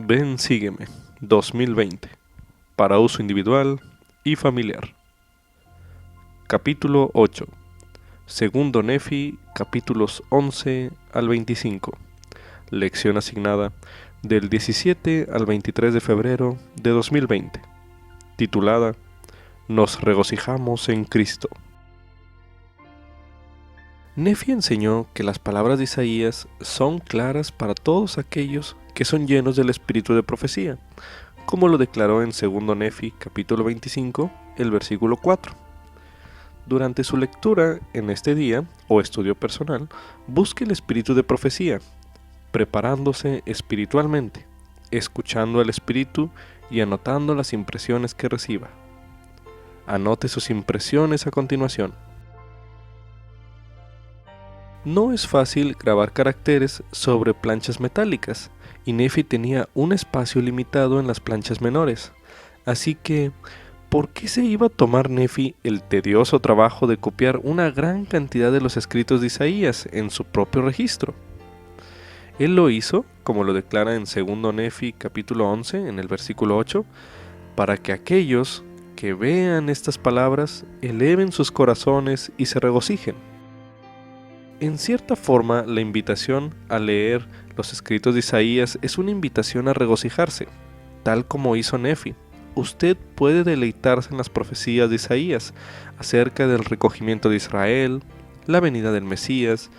Ven, sígueme, 2020, para uso individual y familiar. Capítulo 8. Segundo Nefi, capítulos 11 al 25. Lección asignada del 17 al 23 de febrero de 2020. Titulada Nos regocijamos en Cristo. Nefi enseñó que las palabras de Isaías son claras para todos aquellos que son llenos del espíritu de profecía, como lo declaró en segundo Nefi, capítulo 25, el versículo 4. Durante su lectura en este día, o estudio personal, busque el espíritu de profecía, preparándose espiritualmente, escuchando al espíritu y anotando las impresiones que reciba. Anote sus impresiones a continuación. No es fácil grabar caracteres sobre planchas metálicas, y Nefi tenía un espacio limitado en las planchas menores. Así que, ¿por qué se iba a tomar Nefi el tedioso trabajo de copiar una gran cantidad de los escritos de Isaías en su propio registro? Él lo hizo, como lo declara en segundo Nefi capítulo 11, en el versículo 8, para que aquellos que vean estas palabras eleven sus corazones y se regocijen. En cierta forma, la invitación a leer los escritos de Isaías es una invitación a regocijarse, tal como hizo Nefi. Usted puede deleitarse en las profecías de Isaías acerca del recogimiento de Israel, la venida del Mesías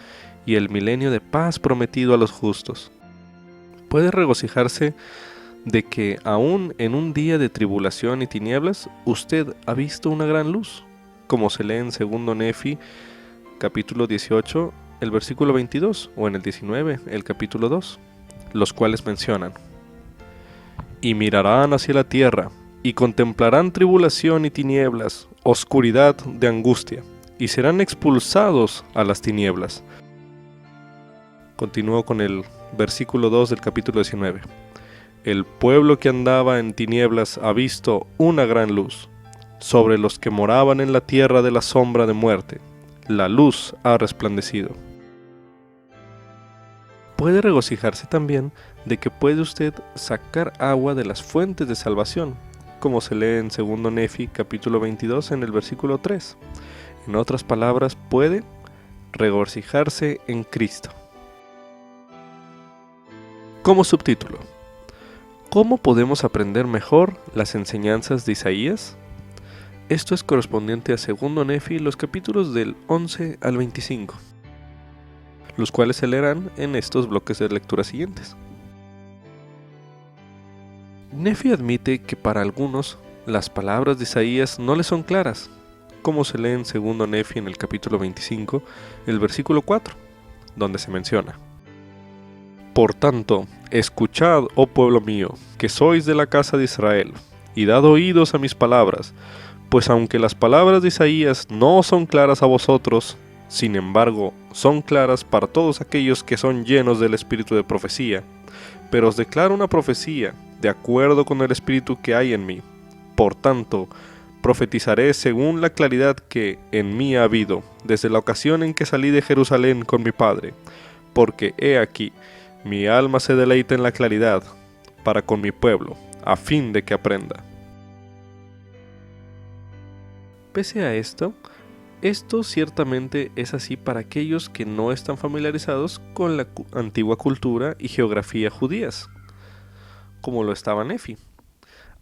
y el milenio de paz prometido a los justos. Puede regocijarse de que aún en un día de tribulación y tinieblas, usted ha visto una gran luz, como se lee en segundo Nefi, capítulo 18, el versículo 22, o en el 19, el capítulo 2, los cuales mencionan: Y mirarán hacia la tierra, y contemplarán tribulación y tinieblas, oscuridad de angustia, y serán expulsados a las tinieblas. Continúo con el versículo 2 del capítulo 19. El pueblo que andaba en tinieblas ha visto una gran luz. Sobre los que moraban en la tierra de la sombra de muerte, la luz ha resplandecido. Puede regocijarse también de que puede usted sacar agua de las fuentes de salvación, como se lee en segundo Nefi capítulo 22 en el versículo 3. En otras palabras, puede regocijarse en Cristo. Como subtítulo: ¿Cómo podemos aprender mejor las enseñanzas de Isaías? Esto es correspondiente a segundo Nefi, los capítulos del 11 al 25, los cuales se leerán en estos bloques de lectura siguientes. Nefi admite que para algunos las palabras de Isaías no le son claras, como se lee en segundo Nefi en el capítulo 25, el versículo 4, donde se menciona: Por tanto, escuchad, oh pueblo mío, que sois de la casa de Israel, y dad oídos a mis palabras, pues aunque las palabras de Isaías no son claras a vosotros, sin embargo, son claras para todos aquellos que son llenos del espíritu de profecía. Pero os declaro una profecía, de acuerdo con el espíritu que hay en mí. Por tanto, profetizaré según la claridad que en mí ha habido, desde la ocasión en que salí de Jerusalén con mi padre. Porque he aquí, mi alma se deleita en la claridad, para con mi pueblo, a fin de que aprenda. Pese a esto ciertamente es así para aquellos que no están familiarizados con la antigua cultura y geografía judías, como lo estaba Nefi,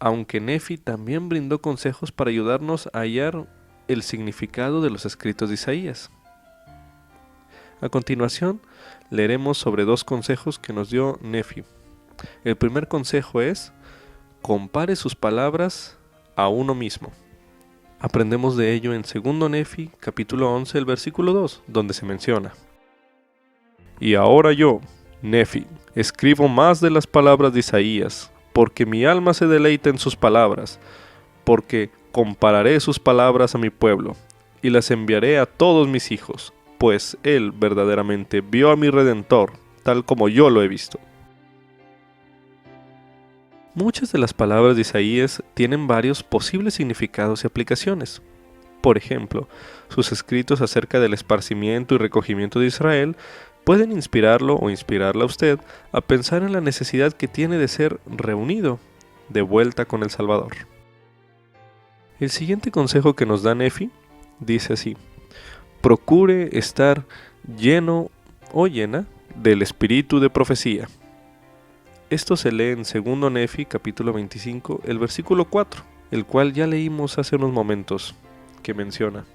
aunque Nefi también brindó consejos para ayudarnos a hallar el significado de los escritos de Isaías. A continuación, leeremos sobre dos consejos que nos dio Nefi. El primer consejo es: compare sus palabras a uno mismo. Aprendemos de ello en segundo Nefi, capítulo 11, el versículo 2, donde se menciona: Y ahora yo, Nefi, escribo más de las palabras de Isaías, porque mi alma se deleita en sus palabras, porque compararé sus palabras a mi pueblo, y las enviaré a todos mis hijos, pues él verdaderamente vio a mi Redentor, tal como yo lo he visto. Muchas de las palabras de Isaías tienen varios posibles significados y aplicaciones. Por ejemplo, sus escritos acerca del esparcimiento y recogimiento de Israel pueden inspirarlo o inspirarla a usted a pensar en la necesidad que tiene de ser reunido de vuelta con el Salvador. El siguiente consejo que nos da Nefi dice así: procure estar lleno o llena del espíritu de profecía. Esto se lee en 2 Nefi capítulo 25, el versículo 4, el cual ya leímos hace unos momentos, que menciona: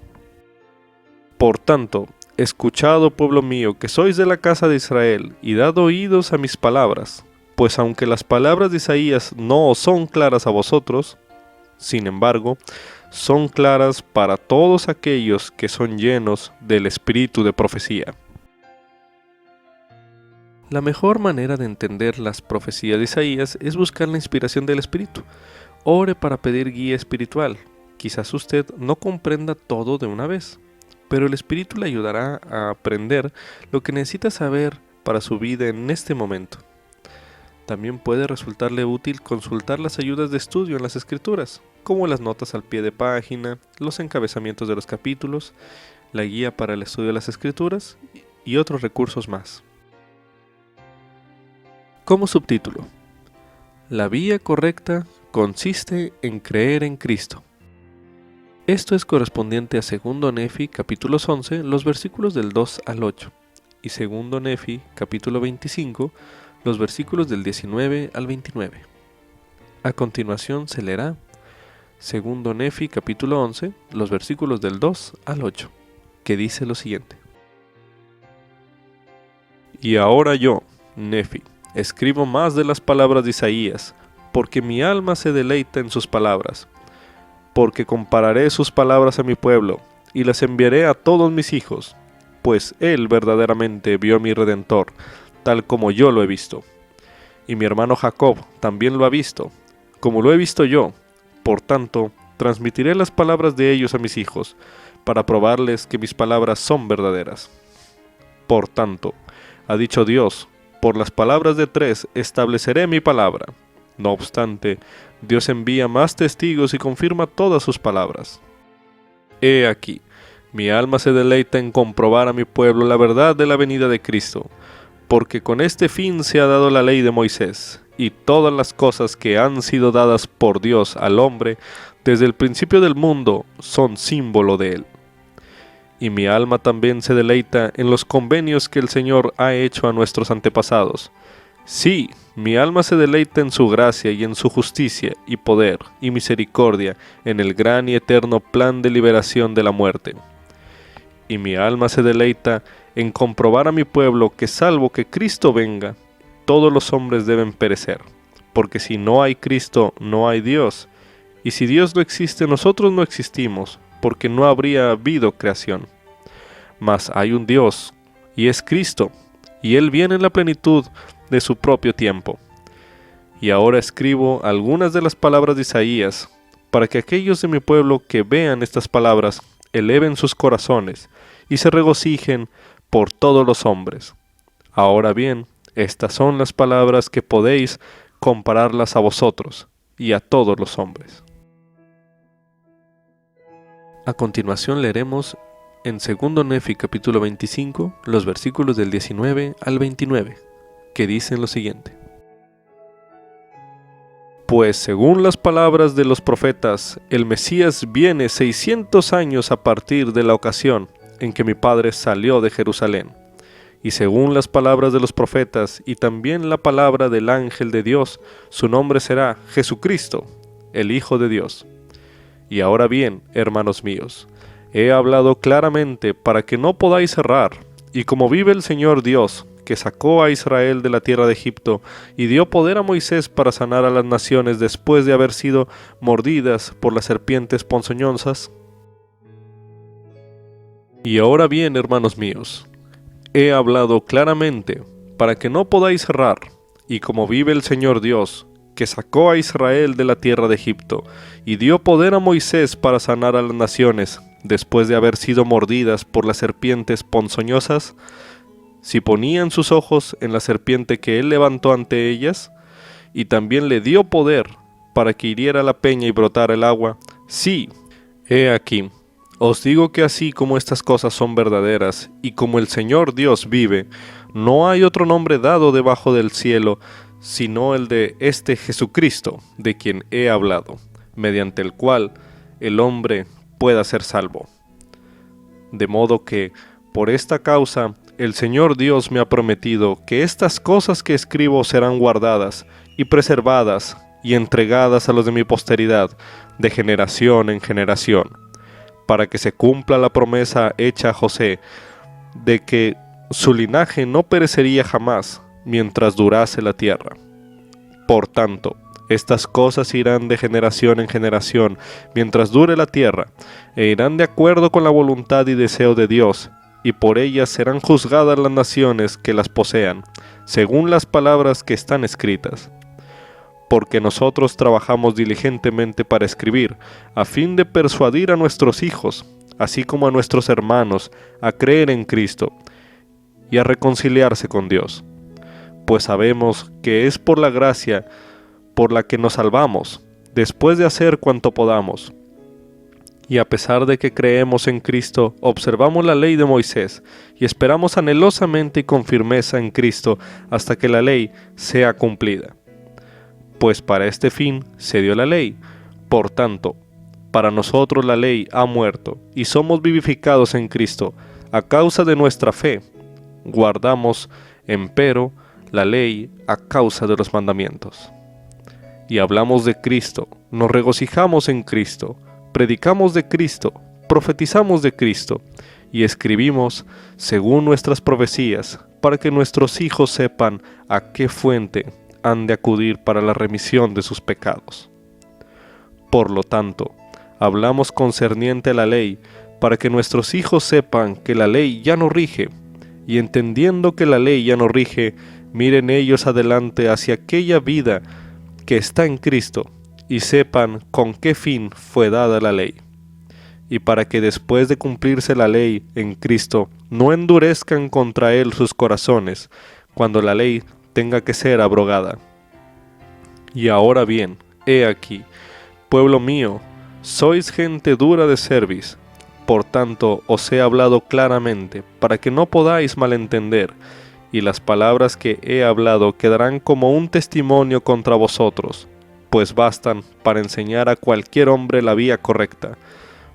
por tanto, escuchad, oh pueblo mío, que sois de la casa de Israel, y dad oídos a mis palabras, pues aunque las palabras de Isaías no os son claras a vosotros, sin embargo, son claras para todos aquellos que son llenos del espíritu de profecía. La mejor manera de entender las profecías de Isaías es buscar la inspiración del Espíritu. Ore para pedir guía espiritual. Quizás usted no comprenda todo de una vez, pero el Espíritu le ayudará a aprender lo que necesita saber para su vida en este momento. También puede resultarle útil consultar las ayudas de estudio en las Escrituras, como las notas al pie de página, los encabezamientos de los capítulos, la guía para el estudio de las Escrituras y otros recursos más. Como subtítulo: la vía correcta consiste en creer en Cristo. Esto es correspondiente a 2 Nefi capítulo 11, los versículos del 2 al 8, y 2 Nefi capítulo 25, los versículos del 19 al 29. A continuación se leerá 2 Nefi capítulo 11, los versículos del 2 al 8, que dice lo siguiente: y ahora yo, Nefi, escribo más de las palabras de Isaías, porque mi alma se deleita en sus palabras. Porque compararé sus palabras a mi pueblo, y las enviaré a todos mis hijos, pues él verdaderamente vio a mi Redentor, tal como yo lo he visto. Y mi hermano Jacob también lo ha visto, como lo he visto yo. Por tanto, transmitiré las palabras de ellos a mis hijos, para probarles que mis palabras son verdaderas. Por tanto, ha dicho Dios, por las palabras de 3 estableceré mi palabra. No obstante, Dios envía más testigos y confirma todas sus palabras. He aquí, mi alma se deleita en comprobar a mi pueblo la verdad de la venida de Cristo, porque con este fin se ha dado la ley de Moisés, y todas las cosas que han sido dadas por Dios al hombre desde el principio del mundo son símbolo de él. Y mi alma también se deleita en los convenios que el Señor ha hecho a nuestros antepasados. Sí, mi alma se deleita en su gracia y en su justicia y poder y misericordia en el gran y eterno plan de liberación de la muerte. Y mi alma se deleita en comprobar a mi pueblo que salvo que Cristo venga, todos los hombres deben perecer, porque si no hay Cristo, no hay Dios, y si Dios no existe, nosotros no existimos, porque no habría habido creación. Mas hay un Dios, y es Cristo, y Él viene en la plenitud de su propio tiempo. Y ahora escribo algunas de las palabras de Isaías, para que aquellos de mi pueblo que vean estas palabras eleven sus corazones y se regocijen por todos los hombres. Ahora bien, estas son las palabras que podéis compararlas a vosotros y a todos los hombres. A continuación leeremos en 2 Nefi capítulo 25 los versículos del 19 al 29, que dicen lo siguiente: pues según las palabras de los profetas, el Mesías viene 600 años a partir de la ocasión en que mi padre salió de Jerusalén. Y según las palabras de los profetas y también la palabra del ángel de Dios, su nombre será Jesucristo, el Hijo de Dios. Y ahora bien, hermanos míos, he hablado claramente para que no podáis errar, y como vive el Señor Dios, que sacó a Israel de la tierra de Egipto, y dio poder a Moisés para sanar a las naciones después de haber sido mordidas por las serpientes ponzoñosas. Y ahora bien, hermanos míos, he hablado claramente para que no podáis errar, y como vive el Señor Dios, que sacó a Israel de la tierra de Egipto, y dio poder a Moisés para sanar a las naciones, después de haber sido mordidas por las serpientes ponzoñosas, si ponían sus ojos en la serpiente que él levantó ante ellas, y también le dio poder para que hiriera la peña y brotara el agua, sí, he aquí, os digo que así como estas cosas son verdaderas, y como el Señor Dios vive, no hay otro nombre dado debajo del cielo, sino el de este Jesucristo, de quien he hablado, mediante el cual el hombre pueda ser salvo. De modo que, por esta causa, el Señor Dios me ha prometido que estas cosas que escribo serán guardadas y preservadas y entregadas a los de mi posteridad, de generación en generación, para que se cumpla la promesa hecha a José, de que su linaje no perecería jamás mientras durase la tierra. Por tanto, estas cosas irán de generación en generación mientras dure la tierra, e irán de acuerdo con la voluntad y deseo de Dios, y por ellas serán juzgadas las naciones que las posean, según las palabras que están escritas. Porque nosotros trabajamos diligentemente para escribir, a fin de persuadir a nuestros hijos, así como a nuestros hermanos, a creer en Cristo y a reconciliarse con Dios. Pues sabemos que es por la gracia por la que nos salvamos, después de hacer cuanto podamos. Y a pesar de que creemos en Cristo, observamos la ley de Moisés, y esperamos anhelosamente y con firmeza en Cristo hasta que la ley sea cumplida. Pues para este fin se dio la ley. Por tanto, para nosotros la ley ha muerto, y somos vivificados en Cristo, a causa de nuestra fe. Guardamos, empero, la ley a causa de los mandamientos. Y hablamos de Cristo, nos regocijamos en Cristo, predicamos de Cristo, profetizamos de Cristo, y escribimos según nuestras profecías, para que nuestros hijos sepan a qué fuente han de acudir para la remisión de sus pecados. Por lo tanto, hablamos concerniente a la ley, para que nuestros hijos sepan que la ley ya no rige, y entendiendo que la ley ya no rige, miren ellos adelante hacia aquella vida que está en Cristo, y sepan con qué fin fue dada la ley. Y para que después de cumplirse la ley en Cristo, no endurezcan contra él sus corazones, cuando la ley tenga que ser abrogada. Y ahora bien, he aquí, pueblo mío, sois gente dura de cerviz, por tanto os he hablado claramente, para que no podáis malentender, y las palabras que he hablado quedarán como un testimonio contra vosotros, pues bastan para enseñar a cualquier hombre la vía correcta,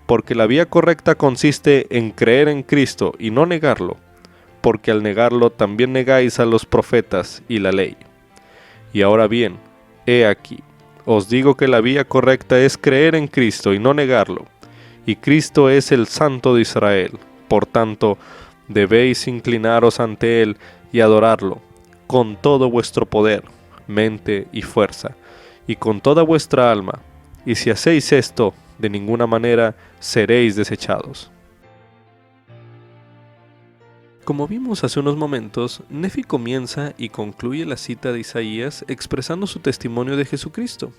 porque la vía correcta consiste en creer en Cristo y no negarlo, porque al negarlo también negáis a los profetas y la ley. Y ahora bien, he aquí, os digo que la vía correcta es creer en Cristo y no negarlo, y Cristo es el Santo de Israel, por tanto, debéis inclinaros ante Él y adorarlo, con todo vuestro poder, mente y fuerza, y con toda vuestra alma, y si hacéis esto, de ninguna manera seréis desechados. Como vimos hace unos momentos, Nefi comienza y concluye la cita de Isaías expresando su testimonio de Jesucristo.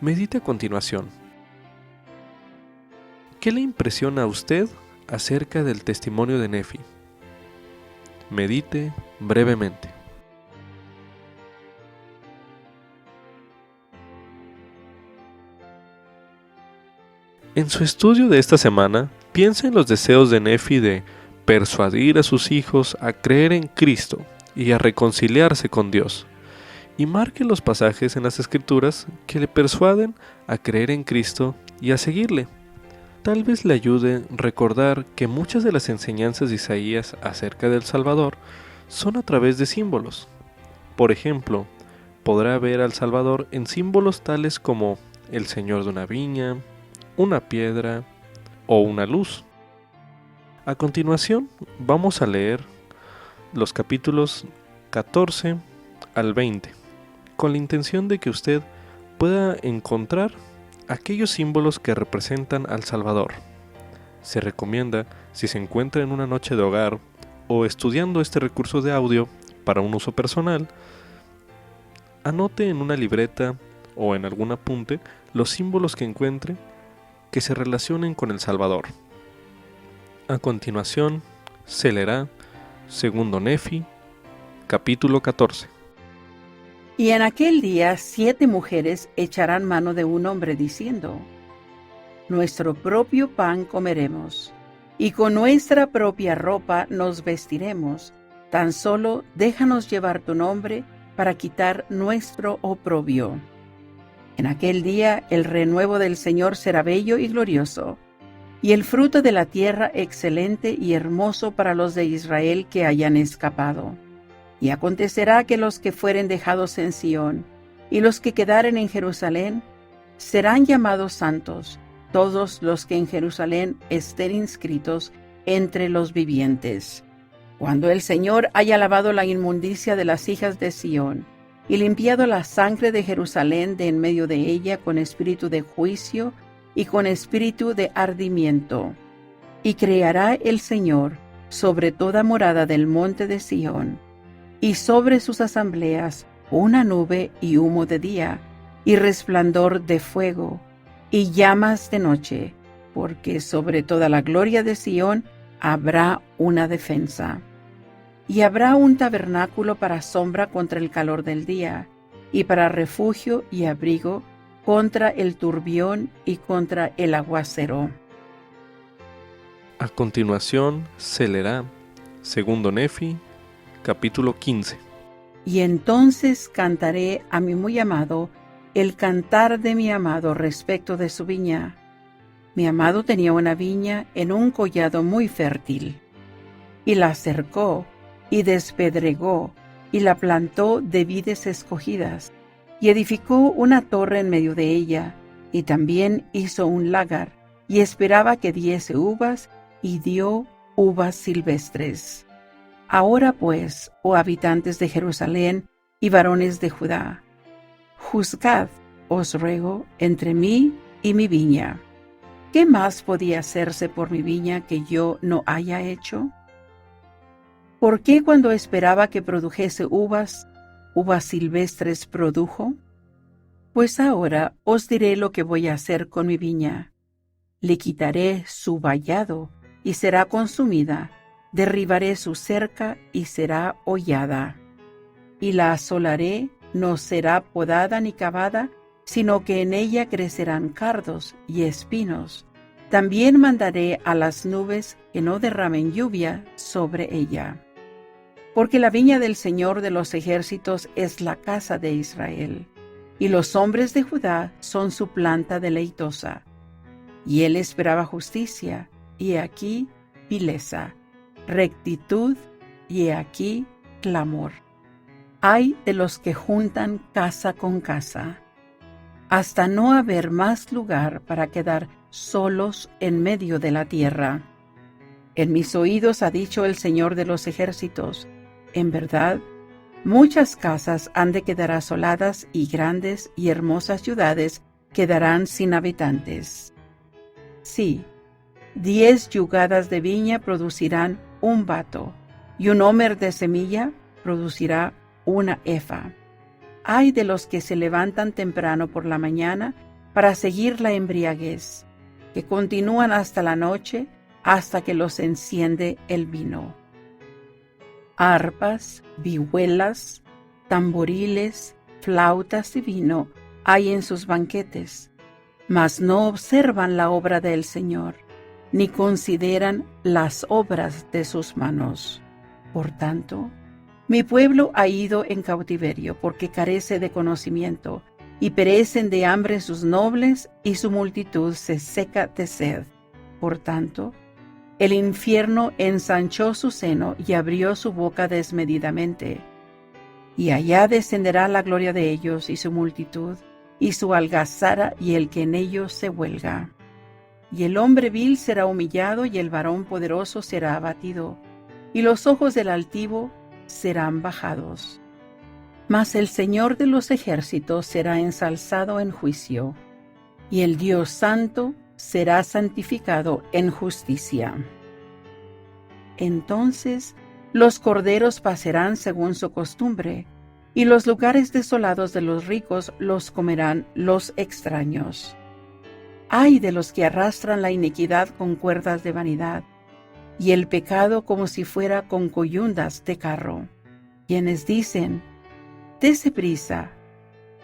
Medite a continuación. ¿Qué le impresiona a usted acerca del testimonio de Nefi? Medite brevemente. En su estudio de esta semana, piensa en los deseos de Nefi de persuadir a sus hijos a creer en Cristo y a reconciliarse con Dios, y marque los pasajes en las Escrituras que le persuaden a creer en Cristo y a seguirle. Tal vez le ayude recordar que muchas de las enseñanzas de Isaías acerca del Salvador son a través de símbolos. Por ejemplo, podrá ver al Salvador en símbolos tales como el Señor de una viña, una piedra o una luz. A continuación, vamos a leer los capítulos 14 al 20, con la intención de que usted pueda encontrar aquellos símbolos que representan al Salvador. Se recomienda, si se encuentra en una noche de hogar o estudiando este recurso de audio para un uso personal, anote en una libreta o en algún apunte los símbolos que encuentre que se relacionen con el Salvador. A continuación, se leerá Segundo Nefi, capítulo 14. Y en aquel día 7 mujeres echarán mano de un hombre diciendo: Nuestro propio pan comeremos, y con nuestra propia ropa nos vestiremos, Tan solo déjanos llevar tu nombre para quitar nuestro oprobio. En aquel día el renuevo del Señor será bello y glorioso, y el fruto de la tierra excelente y hermoso para los de Israel que hayan escapado. Y acontecerá que los que fueren dejados en Sión, y los que quedaren en Jerusalén, serán llamados santos, todos los que en Jerusalén estén inscritos entre los vivientes. Cuando el Señor haya lavado la inmundicia de las hijas de Sión, y limpiado la sangre de Jerusalén de en medio de ella con espíritu de juicio y con espíritu de ardimiento. Y creará el Señor sobre toda morada del monte de Sión, y sobre sus asambleas una nube y humo de día, y resplandor de fuego, y llamas de noche, porque sobre toda la gloria de Sión habrá una defensa. Y habrá un tabernáculo para sombra contra el calor del día, y para refugio y abrigo contra el turbión y contra el aguacero. A continuación se leerá Segundo Nefi, capítulo 15. Y entonces cantaré a mi muy amado el cantar de mi amado respecto de su viña. Mi amado tenía una viña en un collado muy fértil, y la cercó, y despedregó, y la plantó de vides escogidas, y edificó una torre en medio de ella, y también hizo un lagar, y esperaba que diese uvas, y dio uvas silvestres. Ahora pues, oh habitantes de Jerusalén y varones de Judá, juzgad, os ruego, entre mí y mi viña. ¿Qué más podía hacerse por mi viña que yo no haya hecho? ¿Por qué cuando esperaba que produjese uvas silvestres produjo? Pues ahora os diré lo que voy a hacer con mi viña. Le quitaré su vallado y será consumida, derribaré su cerca y será hollada. Y la asolaré, no será podada ni cavada, sino que en ella crecerán cardos y espinos. También mandaré a las nubes que no derramen lluvia sobre ella. Porque la viña del Señor de los ejércitos es la casa de Israel, y los hombres de Judá son su planta deleitosa. Y él esperaba justicia, y aquí vileza, rectitud, y aquí clamor. Ay de los que juntan casa con casa, hasta no haber más lugar para quedar solos en medio de la tierra. En mis oídos ha dicho el Señor de los ejércitos, en verdad, muchas casas han de quedar asoladas y grandes y hermosas ciudades quedarán sin habitantes. Sí, 10 yugadas de viña producirán un bato, y un homer de semilla producirá una efa. Ay de los que se levantan temprano por la mañana para seguir la embriaguez, que continúan hasta la noche, hasta que los enciende el vino. Arpas, vihuelas, tamboriles, flautas y vino hay en sus banquetes, mas no observan la obra del Señor, ni consideran las obras de sus manos. Por tanto, mi pueblo ha ido en cautiverio porque carece de conocimiento, y perecen de hambre sus nobles, y su multitud se seca de sed. Por tanto, el infierno ensanchó su seno y abrió su boca desmedidamente. Y allá descenderá la gloria de ellos y su multitud, y su algazara y el que en ellos se huelga. Y el hombre vil será humillado, y el varón poderoso será abatido, y los ojos del altivo serán bajados. Mas el Señor de los ejércitos será ensalzado en juicio, y el Dios santo será santificado en justicia. Entonces los corderos pasarán según su costumbre, y los lugares desolados de los ricos los comerán los extraños. Ay de los que arrastran la iniquidad con cuerdas de vanidad, y el pecado como si fuera con coyundas de carro, quienes dicen: dese prisa,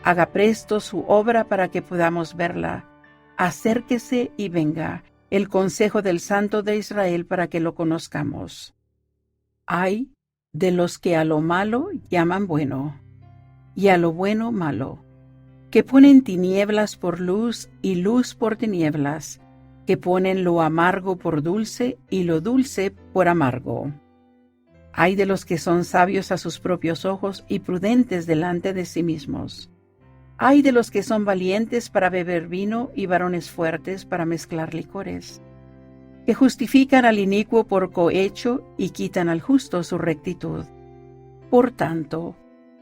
haga presto su obra para que podamos verla, acérquese y venga el consejo del Santo de Israel para que lo conozcamos. Ay de los que a lo malo llaman bueno, y a lo bueno malo, que ponen tinieblas por luz y luz por tinieblas, que ponen lo amargo por dulce y lo dulce por amargo. Ay de los que son sabios a sus propios ojos y prudentes delante de sí mismos. Ay de los que son valientes para beber vino y varones fuertes para mezclar licores, que justifican al inicuo por cohecho y quitan al justo su rectitud. Por tanto,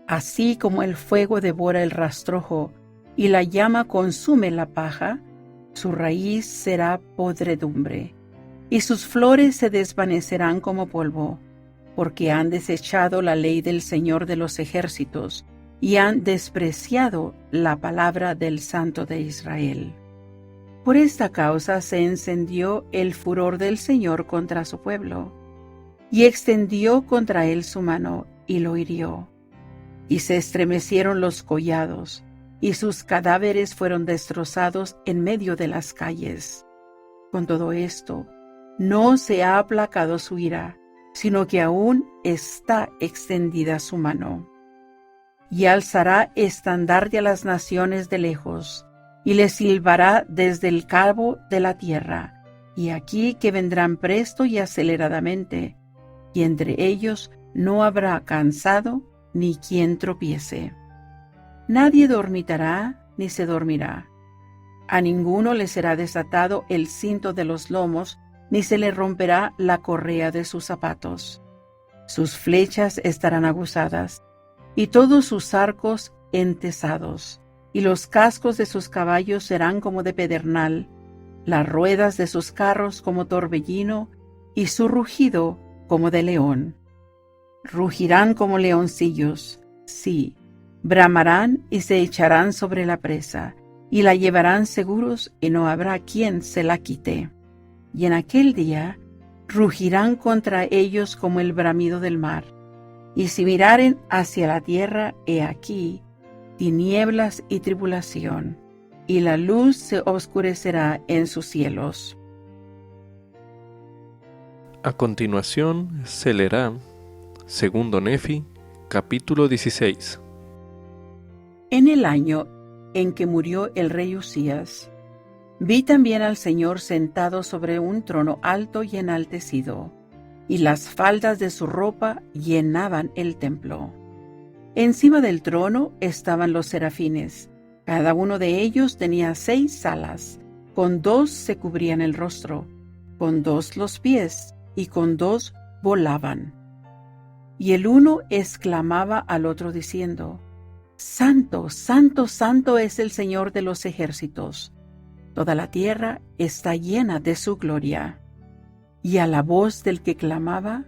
así como el fuego devora el rastrojo y la llama consume la paja, su raíz será podredumbre, y sus flores se desvanecerán como polvo, porque han desechado la ley del Señor de los ejércitos, y han despreciado la palabra del Santo de Israel. Por esta causa se encendió el furor del Señor contra su pueblo, y extendió contra él su mano, y lo hirió. Y se estremecieron los collados, y sus cadáveres fueron destrozados en medio de las calles. Con todo esto, no se ha aplacado su ira, sino que aún está extendida su mano. Y alzará estandarte a las naciones de lejos, y les silbará desde el cabo de la tierra, y aquí que vendrán presto y aceleradamente, y entre ellos no habrá cansado ni quien tropiece. Nadie dormitará ni se dormirá. A ninguno le será desatado el cinto de los lomos, ni se le romperá la correa de sus zapatos. Sus flechas estarán aguzadas, y todos sus arcos entesados, y los cascos de sus caballos serán como de pedernal, las ruedas de sus carros como torbellino, y su rugido como de león. Rugirán como leoncillos, sí, bramarán y se echarán sobre la presa, y la llevarán seguros, y no habrá quien se la quite. Y en aquel día rugirán contra ellos como el bramido del mar. Y si miraren hacia la tierra, he aquí tinieblas y tribulación, y la luz se oscurecerá en sus cielos. A continuación se leerá Segundo Nefi, capítulo 16. En el año en que murió el rey Usías, vi también al Señor sentado sobre un trono alto y enaltecido, y las faldas de su ropa llenaban el templo. Encima del trono estaban los serafines, cada uno de ellos tenía 6 alas, con 2 se cubrían el rostro, con 2 los pies, y con 2 volaban. Y el uno exclamaba al otro diciendo: Santo, santo, santo es el Señor de los ejércitos. Toda la tierra está llena de su gloria. Y a la voz del que clamaba,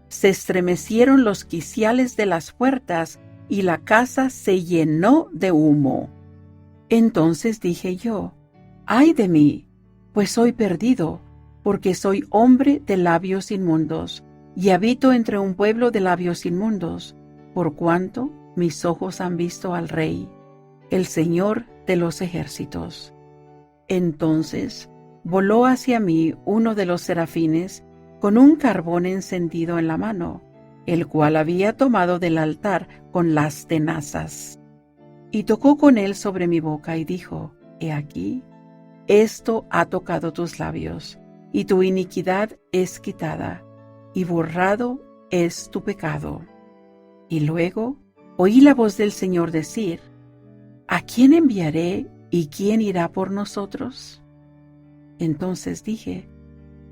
se estremecieron los quiciales de las puertas, y la casa se llenó de humo. Entonces dije yo: ¡ay de mí! Pues soy perdido, porque soy hombre de labios inmundos, y habito entre un pueblo de labios inmundos, por cuanto mis ojos han visto al Rey, el Señor de los ejércitos. Entonces voló hacia mí uno de los serafines con un carbón encendido en la mano, el cual había tomado del altar con las tenazas. Y tocó con él sobre mi boca y dijo: He aquí, esto ha tocado tus labios, y tu iniquidad es quitada, y borrado es tu pecado. Y luego oí la voz del Señor decir: ¿A quién enviaré y quién irá por nosotros? Entonces dije: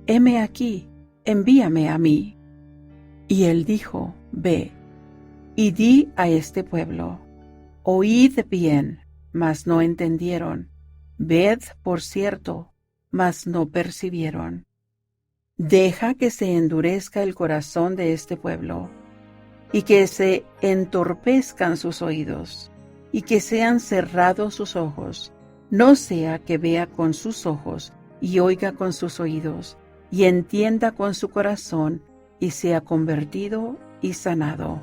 heme aquí, envíame a mí. Y él dijo: Ve, y di a este pueblo: oíd bien, mas no entendieron; ved, por cierto, mas no percibieron. Deja que se endurezca el corazón de este pueblo, y que se entorpezcan sus oídos, y que sean cerrados sus ojos, no sea que vea con sus ojos, y oiga con sus oídos, y entienda con su corazón, y sea convertido y sanado.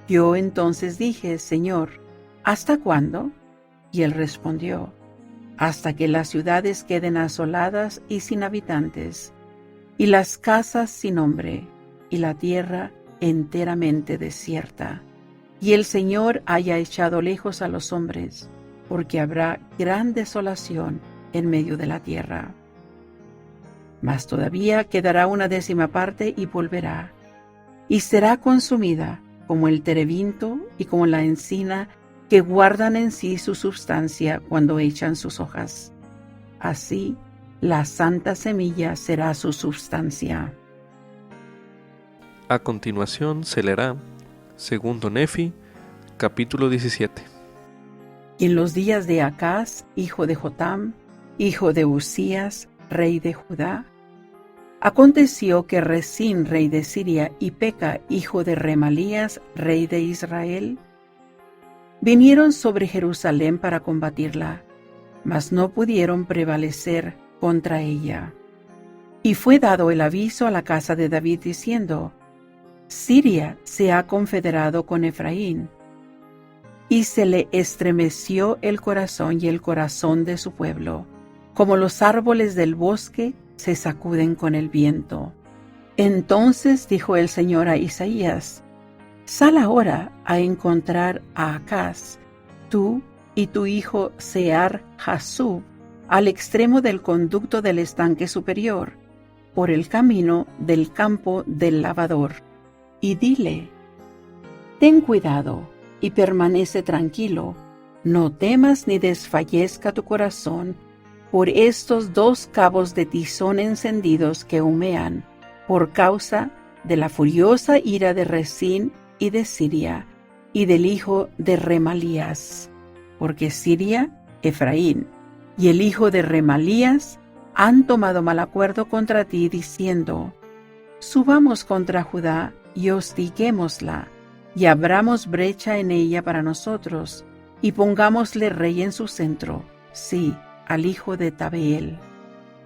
Yo entonces dije: Señor, ¿hasta cuándo? Y él respondió: hasta que las ciudades queden asoladas y sin habitantes, y las casas sin hombre, y la tierra enteramente desierta, y el Señor haya echado lejos a los hombres, porque habrá gran desolación en medio de la tierra. Mas todavía quedará una 10ª parte y volverá, y será consumida como el terebinto y como la encina que guardan en sí su substancia cuando echan sus hojas. Así, la santa semilla será su substancia. A continuación se leerá Segundo Nefi, capítulo 17. Y en los días de Acaz, hijo de Jotam, hijo de Usías, rey de Judá, aconteció que Resín, rey de Siria, y Peca, hijo de Remalías, rey de Israel, vinieron sobre Jerusalén para combatirla, mas no pudieron prevalecer contra ella. Y fue dado el aviso a la casa de David diciendo: Siria se ha confederado con Efraín. Y se le estremeció el corazón y el corazón de su pueblo, como los árboles del bosque se sacuden con el viento. Entonces dijo el Señor a Isaías: Sal ahora a encontrar a Acaz, tú y tu hijo Sear Jasub, al extremo del conducto del estanque superior, por el camino del campo del lavador, y dile: Ten cuidado y permanece tranquilo, no temas ni desfallezca tu corazón por estos 2 cabos de tizón encendidos que humean, por causa de la furiosa ira de Resín y de Siria, y del hijo de Remalías, porque Siria, Efraín, y el hijo de Remalías han tomado mal acuerdo contra ti, diciendo: Subamos contra Judá y hostiguémosla, y abramos brecha en ella para nosotros, y pongámosle rey en su centro, sí, al hijo de Tabeel.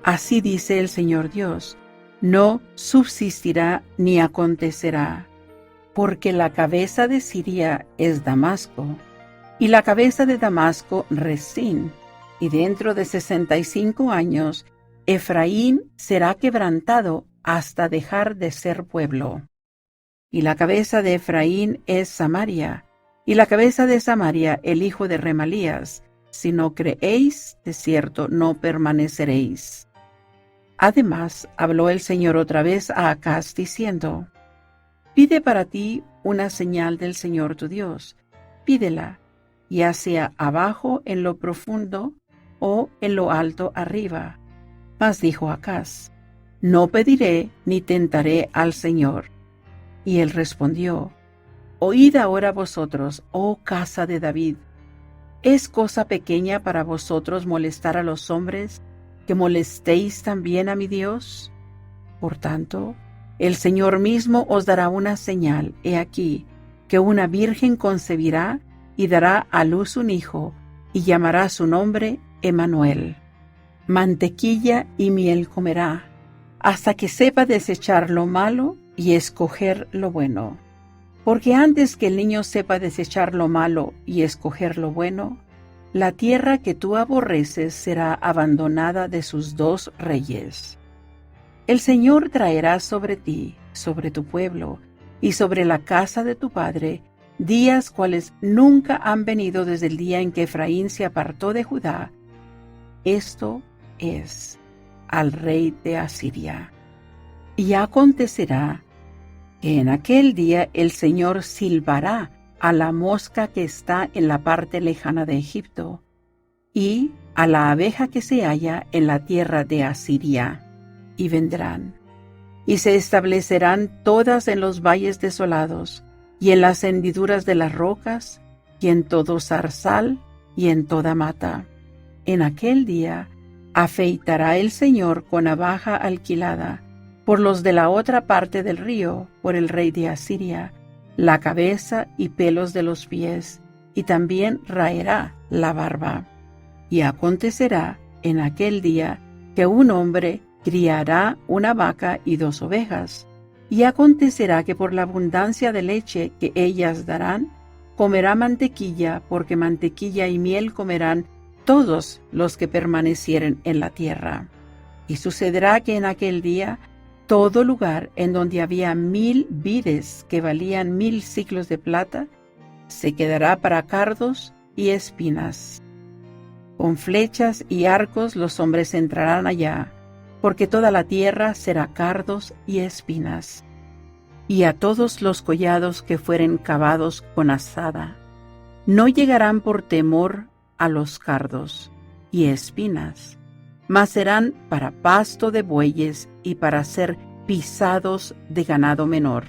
Así dice el Señor Dios: no subsistirá ni acontecerá, porque la cabeza de Siria es Damasco, y la cabeza de Damasco Resín, y dentro de 65 años Efraín será quebrantado hasta dejar de ser pueblo. Y la cabeza de Efraín es Samaria, y la cabeza de Samaria el hijo de Remalías. Si no creéis, de cierto no permaneceréis. Además, habló el Señor otra vez a Acaz, diciendo: Pide para ti una señal del Señor tu Dios, pídela, ya sea abajo en lo profundo o en lo alto arriba. Mas dijo Acaz: No pediré ni tentaré al Señor. Y él respondió: Oíd ahora vosotros, oh casa de David. ¿Es cosa pequeña para vosotros molestar a los hombres, que molestéis también a mi Dios? Por tanto, el Señor mismo os dará una señal. He aquí, que una virgen concebirá y dará a luz un hijo, y llamará su nombre Emmanuel. Mantequilla y miel comerá, hasta que sepa desechar lo malo y escoger lo bueno. Porque antes que el niño sepa desechar lo malo y escoger lo bueno, la tierra que tú aborreces será abandonada de sus 2 reyes. El Señor traerá sobre ti, sobre tu pueblo y sobre la casa de tu padre, días cuales nunca han venido desde el día en que Efraín se apartó de Judá. Esto es, al rey de Asiria. Y acontecerá que en aquel día el Señor silbará a la mosca que está en la parte lejana de Egipto, y a la abeja que se halla en la tierra de Asiria, y vendrán, y se establecerán todas en los valles desolados, y en las hendiduras de las rocas, y en todo zarzal, y en toda mata. En aquel día afeitará el Señor con navaja alquilada, por los de la otra parte del río, por el rey de Asiria, la cabeza y pelos de los pies, y también raerá la barba. Y acontecerá en aquel día que un hombre criará una vaca y 2 ovejas, y acontecerá que por la abundancia de leche que ellas darán, comerá mantequilla, porque mantequilla y miel comerán todos los que permanecieren en la tierra. Y sucederá que en aquel día Todo lugar en donde había 1000 vides que valían 1000 siclos de plata, se quedará para cardos y espinas. Con flechas y arcos los hombres entrarán allá, porque toda la tierra será cardos y espinas. Y a todos los collados que fueren cavados con azada, no llegarán por temor a los cardos y espinas, mas serán para pasto de bueyes y para ser pisados de ganado menor.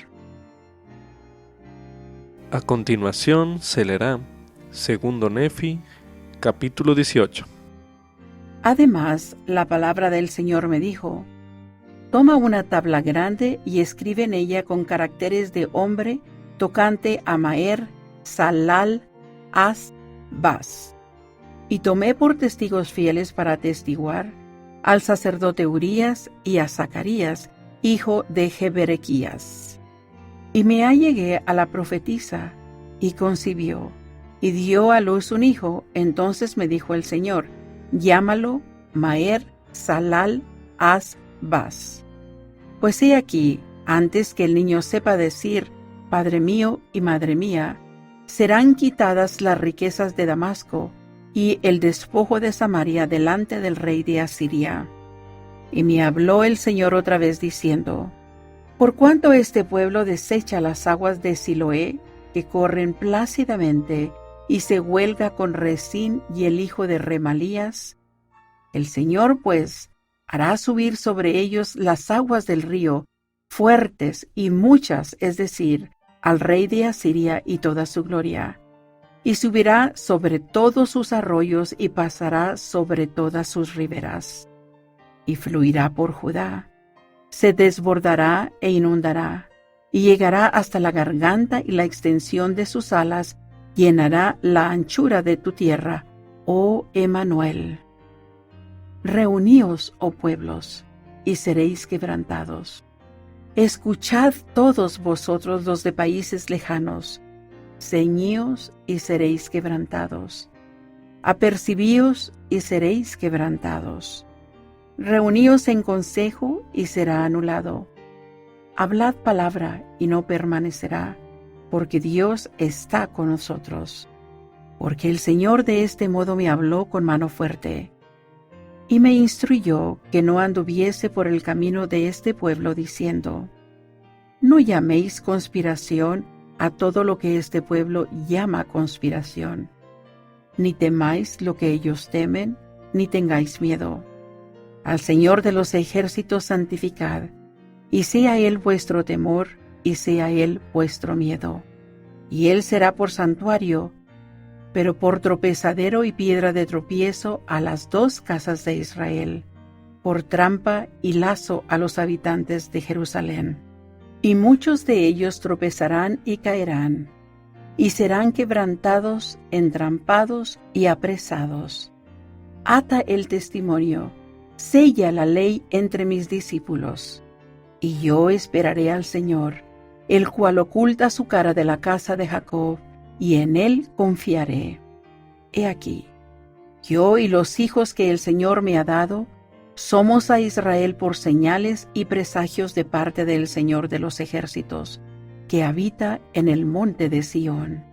A continuación se leerá Segundo Nefi, capítulo 18. Además, la palabra del Señor me dijo: toma una tabla grande y escribe en ella con caracteres de hombre tocante a Maher, Salal, Bas. Y tomé por testigos fieles para atestiguar al sacerdote Urías y a Zacarías, hijo de Jeberequías. Y me allegué a la profetisa, y concibió, y dio a luz un hijo. Entonces me dijo el Señor: llámalo Maher, Salal, Bas. Pues he aquí, antes que el niño sepa decir Padre mío y Madre mía, serán quitadas las riquezas de Damasco y el despojo de Samaria delante del rey de Asiria. Y me habló el Señor otra vez diciendo: por cuanto este pueblo desecha las aguas de Siloé, que corren plácidamente, y se huelga con Resín y el hijo de Remalías, el Señor pues hará subir sobre ellos las aguas del río, fuertes y muchas, es decir, al rey de Asiria y toda su gloria. Y subirá sobre todos sus arroyos y pasará sobre todas sus riberas. Y fluirá por Judá, se desbordará e inundará, y llegará hasta la garganta, y la extensión de sus alas llenará la anchura de tu tierra, oh Emmanuel. Reuníos, oh pueblos, y seréis quebrantados. Escuchad todos vosotros los de países lejanos, ceñíos y seréis quebrantados. Apercibíos y seréis quebrantados. Reuníos en consejo y será anulado. Hablad palabra y no permanecerá, porque Dios está con nosotros. Porque el Señor de este modo me habló con mano fuerte, y me instruyó que no anduviese por el camino de este pueblo, diciendo: no llaméis conspiración a todo lo que este pueblo llama conspiración, ni temáis lo que ellos temen, ni tengáis miedo. Al Señor de los ejércitos santificad, y sea Él vuestro temor, y sea Él vuestro miedo. Y Él será por santuario, pero por tropezadero y piedra de tropiezo a las 2 casas de Israel, por trampa y lazo a los habitantes de Jerusalén. Y muchos de ellos tropezarán y caerán, y serán quebrantados, entrampados y apresados. Ata el testimonio, sella la ley entre mis discípulos. Y yo esperaré al Señor, el cual oculta su cara de la casa de Jacob, y en él confiaré. He aquí, yo y los hijos que el Señor me ha dado, somos a Israel por señales y presagios de parte del Señor de los ejércitos, que habita en el monte de Sión.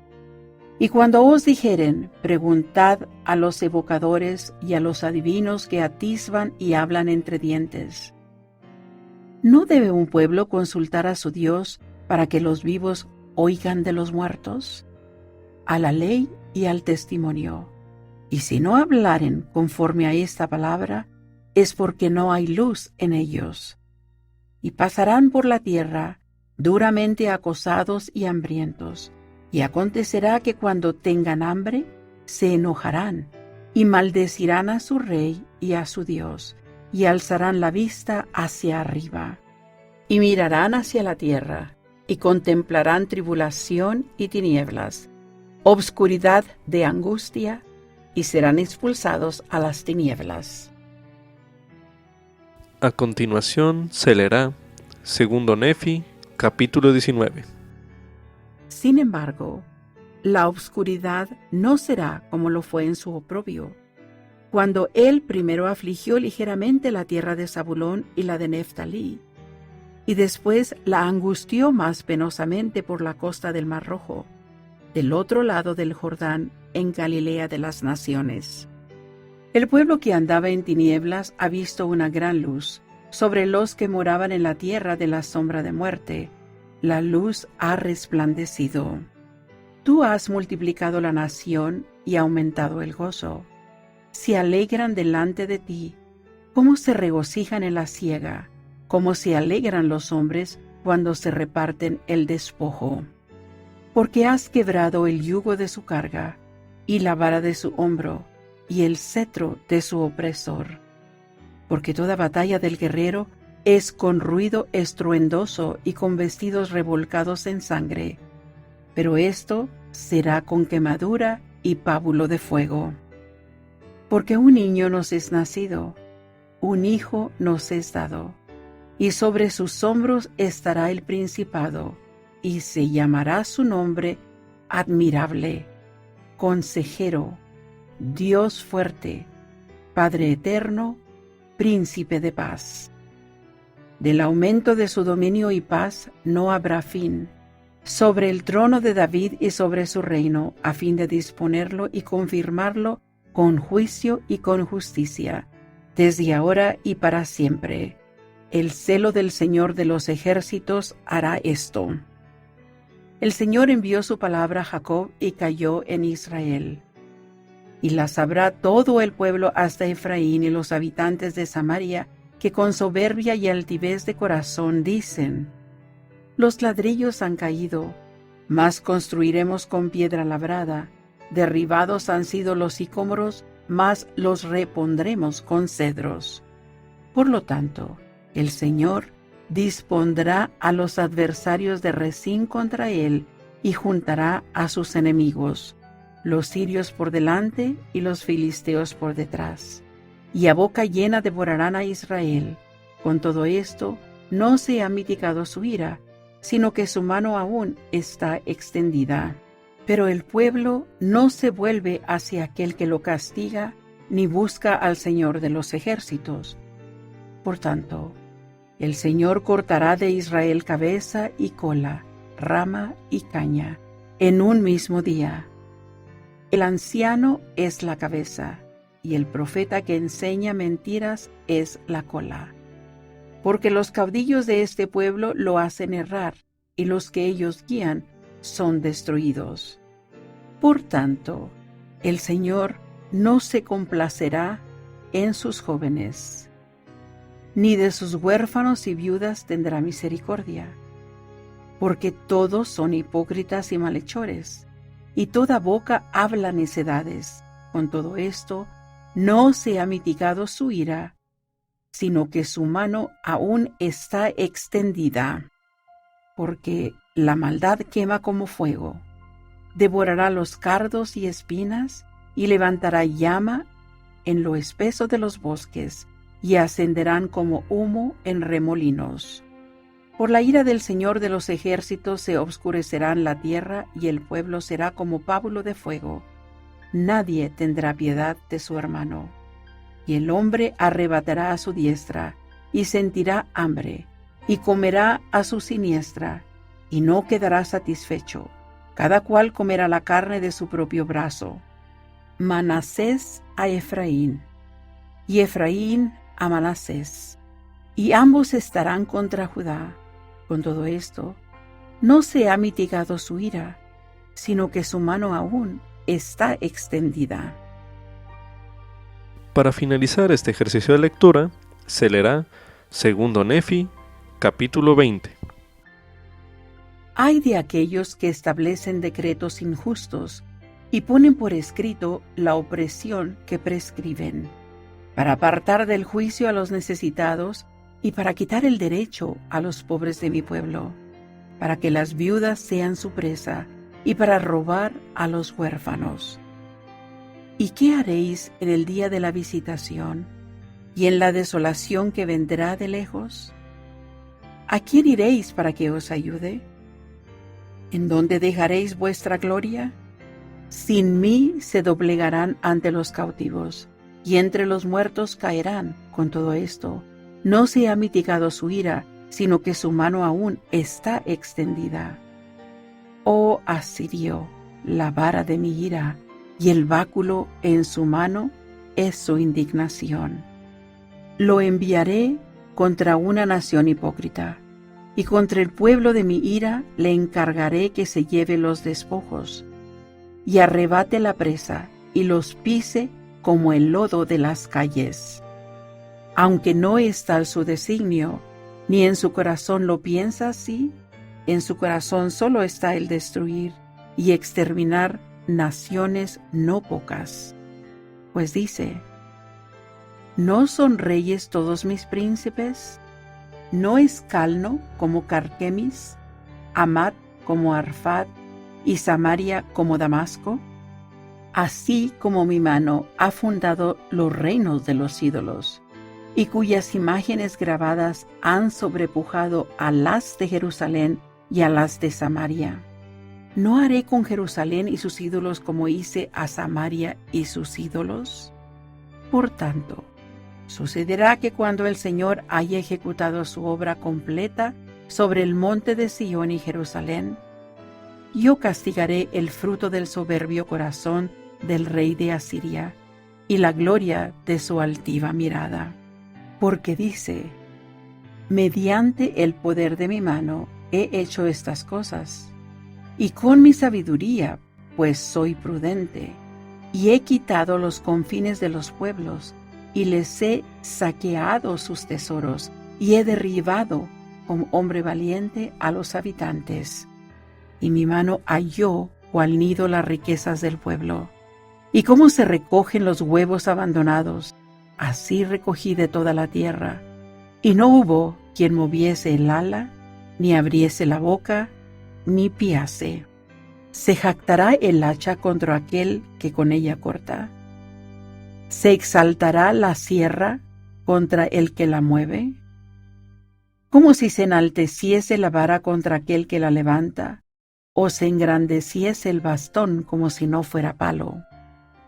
Y cuando os dijeren, preguntad a los evocadores y a los adivinos que atisban y hablan entre dientes. ¿No debe un pueblo consultar a su Dios para que los vivos oigan de los muertos? A la ley y al testimonio. Y si no hablaren conforme a esta palabra, es porque no hay luz en ellos. Y pasarán por la tierra, duramente acosados y hambrientos. Y acontecerá que cuando tengan hambre, se enojarán, y maldecirán a su rey y a su Dios, y alzarán la vista hacia arriba. Y mirarán hacia la tierra, y contemplarán tribulación y tinieblas, obscuridad de angustia, y serán expulsados a las tinieblas. A continuación se leerá Segundo Nefi, capítulo 19. Sin embargo, la obscuridad no será como lo fue en su oprobio, cuando él primero afligió ligeramente la tierra de Zabulón y la de Neftalí, y después la angustió más penosamente por la costa del Mar Rojo, del otro lado del Jordán, en Galilea de las naciones. El pueblo que andaba en tinieblas ha visto una gran luz. Sobre los que moraban en la tierra de la sombra de muerte, la luz ha resplandecido. Tú has multiplicado la nación y aumentado el gozo. Se alegran delante de ti, como se regocijan en la siega, como se alegran los hombres cuando se reparten el despojo. Porque has quebrado el yugo de su carga, y la vara de su hombro, y el cetro de su opresor. Porque toda batalla del guerrero es con ruido estruendoso y con vestidos revolcados en sangre, pero esto será con quemadura y pábulo de fuego. Porque un niño nos es nacido, un hijo nos es dado, y sobre sus hombros estará el principado, y se llamará su nombre Admirable, Consejero, Dios fuerte, Padre eterno, Príncipe de paz. Del aumento de su dominio y paz no habrá fin, sobre el trono de David y sobre su reino, a fin de disponerlo y confirmarlo con juicio y con justicia, desde ahora y para siempre. El celo del Señor de los ejércitos hará esto. El Señor envió su palabra a Jacob y cayó en Israel. Y la sabrá todo el pueblo hasta Efraín y los habitantes de Samaria, que con soberbia y altivez de corazón dicen: los ladrillos han caído, mas construiremos con piedra labrada. Derribados han sido los sicómoros, mas los repondremos con cedros. Por lo tanto, el Señor dispondrá a los adversarios de Rezín contra él y juntará a sus enemigos, los sirios por delante y los filisteos por detrás, y a boca llena devorarán a Israel. Con todo esto, no se ha mitigado su ira, sino que su mano aún está extendida. Pero el pueblo no se vuelve hacia aquel que lo castiga, ni busca al Señor de los ejércitos. Por tanto, el Señor cortará de Israel cabeza y cola, rama y caña, en un mismo día. El anciano es la cabeza, y el profeta que enseña mentiras es la cola. Porque los caudillos de este pueblo lo hacen errar, y los que ellos guían son destruidos. Por tanto, el Señor no se complacerá en sus jóvenes, ni de sus huérfanos y viudas tendrá misericordia, porque todos son hipócritas y malhechores, y toda boca habla necedades. Con todo esto, no se ha mitigado su ira, sino que su mano aún está extendida, porque la maldad quema como fuego, devorará los cardos y espinas, y levantará llama en lo espeso de los bosques, y ascenderán como humo en remolinos. Por la ira del Señor de los ejércitos se obscurecerán la tierra, y el pueblo será como pábulo de fuego. Nadie tendrá piedad de su hermano. Y el hombre arrebatará a su diestra, y sentirá hambre, y comerá a su siniestra, y no quedará satisfecho. Cada cual comerá la carne de su propio brazo. Manasés a Efraín, y Efraín a Manasés, y ambos estarán contra Judá. Con todo esto, no se ha mitigado su ira, sino que su mano aún está extendida. Para finalizar este ejercicio de lectura, se leerá Segundo Nefi, capítulo 20. Ay de aquellos que establecen decretos injustos y ponen por escrito la opresión que prescriben, para apartar del juicio a los necesitados y para quitar el derecho a los pobres de mi pueblo, para que las viudas sean su presa y para robar a los huérfanos. ¿Y qué haréis en el día de la visitación y en la desolación que vendrá de lejos? ¿A quién iréis para que os ayude? ¿En dónde dejaréis vuestra gloria? Sin mí se doblegarán ante los cautivos, y entre los muertos caerán. Con todo esto, no se ha mitigado su ira, sino que su mano aún está extendida. Oh Asirio, la vara de mi ira, y el báculo en su mano es su indignación. Lo enviaré contra una nación hipócrita, y contra el pueblo de mi ira le encargaré que se lleve los despojos, y arrebate la presa, y los pise como el lodo de las calles. Aunque no es tal su designio, ni en su corazón lo piensa así, en su corazón solo está el destruir y exterminar naciones no pocas. Pues dice, ¿no son reyes todos mis príncipes? ¿No es Calno como Carquemis, Hamat como Arfad y Samaria como Damasco? Así como mi mano ha fundado los reinos de los ídolos, y cuyas imágenes grabadas han sobrepujado a las de Jerusalén y a las de Samaria. ¿No haré con Jerusalén y sus ídolos como hice a Samaria y sus ídolos? Por tanto, sucederá que cuando el Señor haya ejecutado su obra completa sobre el monte de Sión y Jerusalén, yo castigaré el fruto del soberbio corazón del rey de Asiria y la gloria de su altiva mirada. Porque dice, mediante el poder de mi mano he hecho estas cosas, y con mi sabiduría, pues soy prudente, y he quitado los confines de los pueblos, y les he saqueado sus tesoros, y he derribado como hombre valiente a los habitantes. Y mi mano halló cual nido las riquezas del pueblo, y cómo se recogen los huevos abandonados, así recogí de toda la tierra, y no hubo quien moviese el ala, ni abriese la boca, ni piase. ¿Se jactará el hacha contra aquel que con ella corta? ¿Se exaltará la sierra contra el que la mueve? Como si se enalteciese la vara contra aquel que la levanta, o se engrandeciese el bastón como si no fuera palo.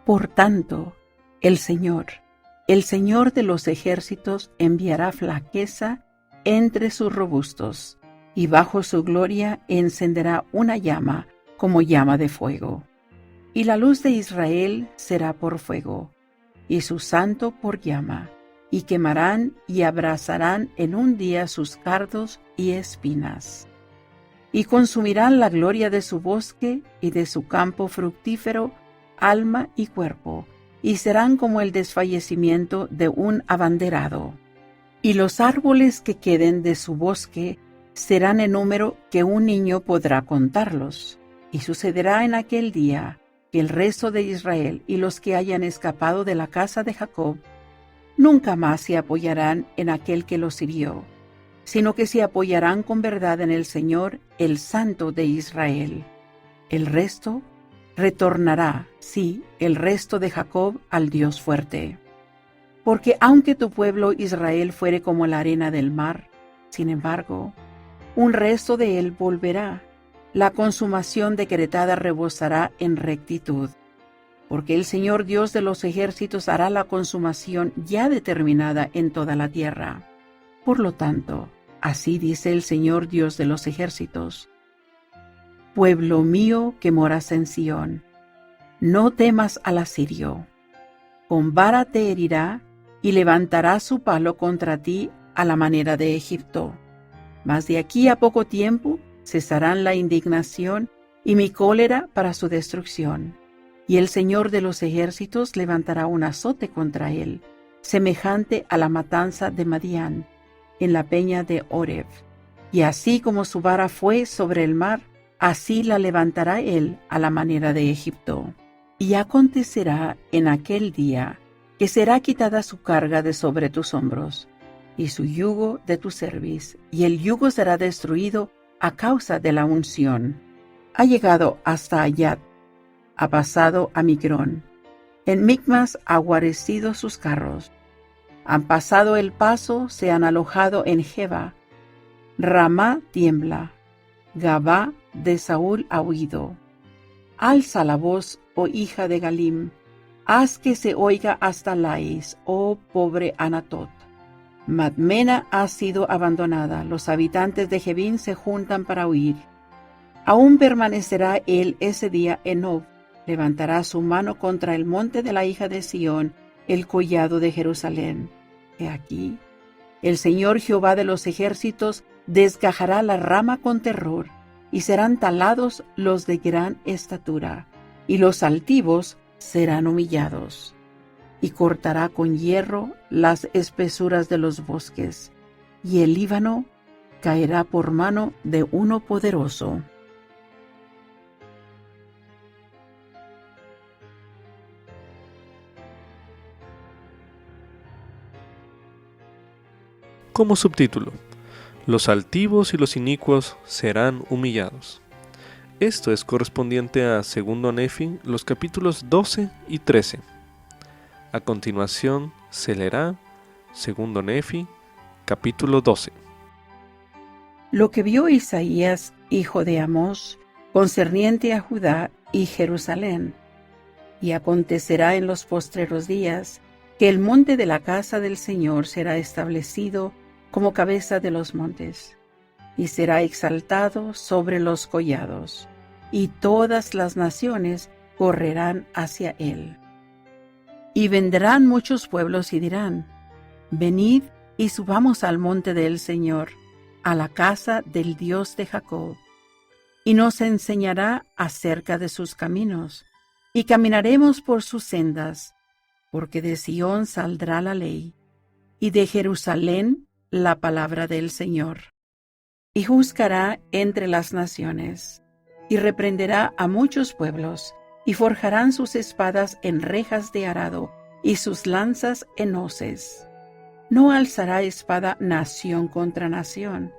Por tanto, el Señor de los ejércitos enviará flaqueza entre sus robustos, y bajo su gloria encenderá una llama como llama de fuego. Y la luz de Israel será por fuego, y su santo por llama, y quemarán y abrazarán en un día sus cardos y espinas. Y consumirán la gloria de su bosque y de su campo fructífero, alma y cuerpo, y serán como el desfallecimiento de un abanderado. Y los árboles que queden de su bosque serán en número que un niño podrá contarlos. Y sucederá en aquel día que el resto de Israel y los que hayan escapado de la casa de Jacob nunca más se apoyarán en aquel que los hirió, sino que se apoyarán con verdad en el Señor, el Santo de Israel. El resto retornará, sí, el resto de Jacob al Dios fuerte. Porque aunque tu pueblo Israel fuere como la arena del mar, sin embargo, un resto de él volverá. La consumación decretada rebosará en rectitud. Porque el Señor Dios de los ejércitos hará la consumación ya determinada en toda la tierra. Por lo tanto, así dice el Señor Dios de los ejércitos: pueblo mío que moras en Sión, no temas al asirio. Con vara te herirá y levantará su palo contra ti a la manera de Egipto. Mas de aquí a poco tiempo cesarán la indignación y mi cólera para su destrucción. Y el Señor de los ejércitos levantará un azote contra él, semejante a la matanza de Madián, en la peña de Oreb. Y así como su vara fue sobre el mar, así la levantará él a la manera de Egipto. Y acontecerá en aquel día que será quitada su carga de sobre tus hombros, y su yugo de tu cerviz, y el yugo será destruido a causa de la unción. Ha llegado hasta Ayat, ha pasado a Migrón. En Micmas ha guarecido sus carros. Han pasado el paso, se han alojado en Geba. Ramá tiembla, Gabá de Saúl ha huido. Alza la voz, oh hija de Galim, haz que se oiga hasta Lais, oh pobre Anatot. Madmena ha sido abandonada, los habitantes de Jebín se juntan para huir. Aún permanecerá él ese día en Nob, levantará su mano contra el monte de la hija de Sión, el collado de Jerusalén. He aquí, el Señor Jehová de los ejércitos desgajará la rama con terror, y serán talados los de gran estatura, y los altivos serán humillados. Y cortará con hierro las espesuras de los bosques, y el Líbano caerá por mano de uno poderoso. Como subtítulo: Los altivos y los inicuos serán humillados. Esto es correspondiente a 2 Nefi, los capítulos 12 y 13. A continuación se leerá 2 Nefi, capítulo 12. Lo que vio Isaías, hijo de Amós, concerniente a Judá y Jerusalén. Y acontecerá en los postreros días, que el monte de la casa del Señor será establecido como cabeza de los montes, y será exaltado sobre los collados, y todas las naciones correrán hacia él. Y vendrán muchos pueblos y dirán: Venid y subamos al monte del Señor, a la casa del Dios de Jacob, y nos enseñará acerca de sus caminos, y caminaremos por sus sendas, porque de Sión saldrá la ley, y de Jerusalén la palabra del Señor. Y juzgará entre las naciones, y reprenderá a muchos pueblos, y forjarán sus espadas en rejas de arado, y sus lanzas en hoces. No alzará espada nación contra nación,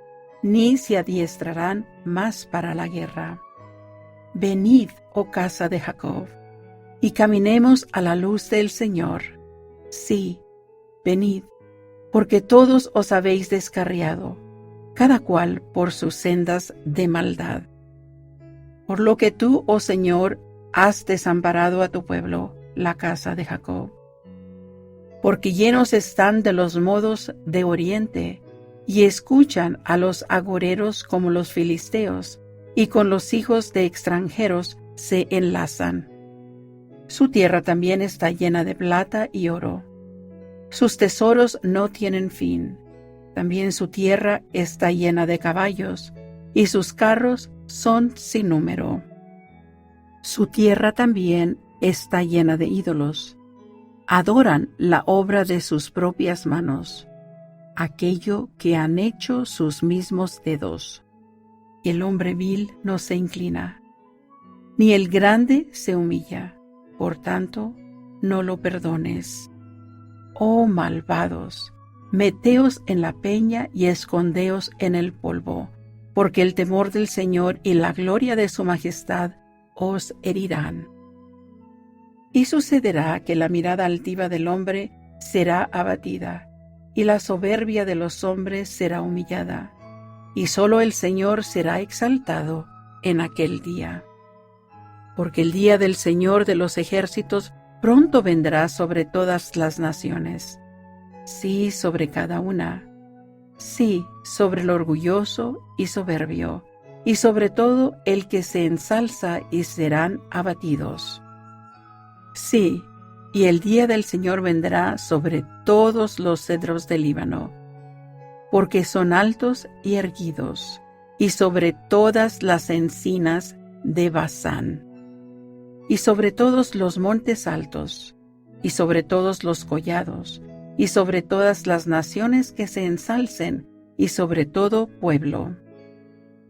ni se adiestrarán más para la guerra. Venid, oh casa de Jacob, y caminemos a la luz del Señor. Sí, venid, porque todos os habéis descarriado, cada cual por sus sendas de maldad. Por lo que tú, oh Señor, has desamparado a tu pueblo, la casa de Jacob. Porque llenos están de los modos de oriente, y escuchan a los agoreros como los filisteos, y con los hijos de extranjeros se enlazan. Su tierra también está llena de plata y oro. Sus tesoros no tienen fin. También su tierra está llena de caballos, y sus carros son sin número. Su tierra también está llena de ídolos. Adoran la obra de sus propias manos, aquello que han hecho sus mismos dedos. El hombre vil no se inclina, ni el grande se humilla. Por tanto, no lo perdones. Oh malvados, meteos en la peña y escondeos en el polvo, porque el temor del Señor y la gloria de su majestad os herirán. Y sucederá que la mirada altiva del hombre será abatida, y la soberbia de los hombres será humillada, y solo el Señor será exaltado en aquel día. Porque el día del Señor de los ejércitos pronto vendrá sobre todas las naciones. Sí, sobre cada una. Sí, sobre el orgulloso y soberbio, y sobre todo el que se ensalza, y serán abatidos. Sí, y el día del Señor vendrá sobre todos los cedros del Líbano, porque son altos y erguidos, y sobre todas las encinas de Basán, y sobre todos los montes altos, y sobre todos los collados, y sobre todas las naciones que se ensalcen, y sobre todo pueblo,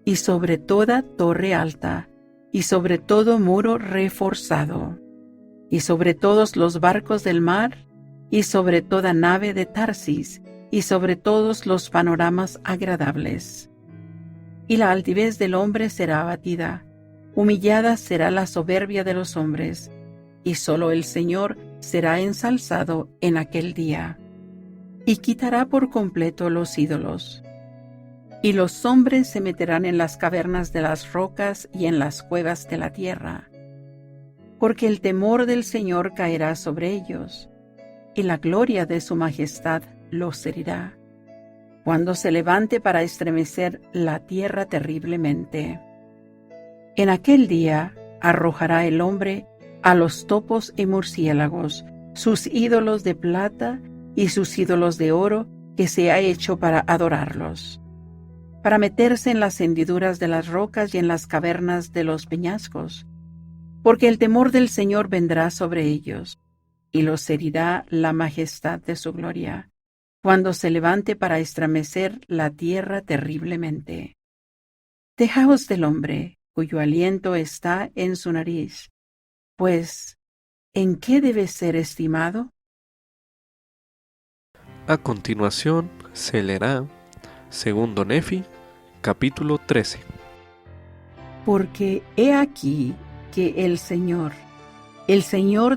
y sobre toda torre alta, y sobre todo muro reforzado, y sobre todos los barcos del mar, y sobre toda nave de Tarsis, y sobre todos los panoramas agradables. Y la altivez del hombre será abatida, humillada será la soberbia de los hombres, y solo el Señor será ensalzado en aquel día, y quitará por completo los ídolos. Y los hombres se meterán en las cavernas de las rocas y en las cuevas de la tierra, porque el temor del Señor caerá sobre ellos, y la gloria de su majestad los herirá, cuando se levante para estremecer la tierra terriblemente. En aquel día arrojará el hombre a los topos y murciélagos, sus ídolos de plata y sus ídolos de oro que se ha hecho para adorarlos, para meterse en las hendiduras de las rocas y en las cavernas de los peñascos, porque el temor del Señor vendrá sobre ellos, y los herirá la majestad de su gloria, cuando se levante para estremecer la tierra terriblemente. Dejaos del hombre, cuyo aliento está en su nariz, pues, ¿en qué debe ser estimado? A continuación se leerá Segundo Nefi, capítulo 13. Porque he aquí que el Señor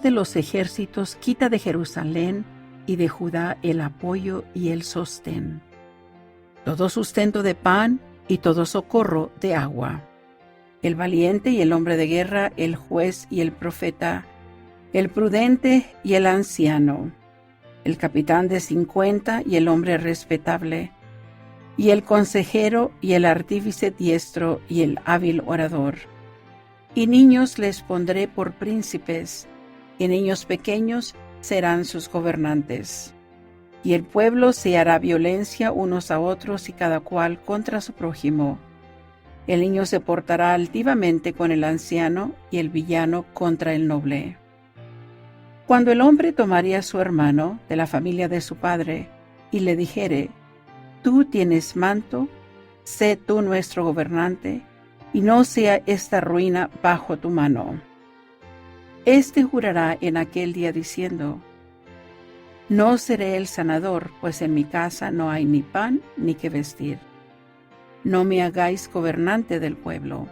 de los ejércitos, quita de Jerusalén y de Judá el apoyo y el sostén, todo sustento de pan y todo socorro de agua. El valiente y el hombre de guerra, el juez y el profeta, el prudente y el anciano, el capitán de 50 y el hombre respetable, y el consejero y el artífice diestro y el hábil orador. Y niños les pondré por príncipes, y niños pequeños serán sus gobernantes. Y el pueblo se hará violencia unos a otros y cada cual contra su prójimo. El niño se portará altivamente con el anciano y el villano contra el noble. Cuando el hombre tomaría a su hermano de la familia de su padre y le dijere: tú tienes manto, sé tú nuestro gobernante, y no sea esta ruina bajo tu mano. Este jurará en aquel día diciendo: no seré el sanador, pues en mi casa no hay ni pan ni que vestir. No me hagáis gobernante del pueblo,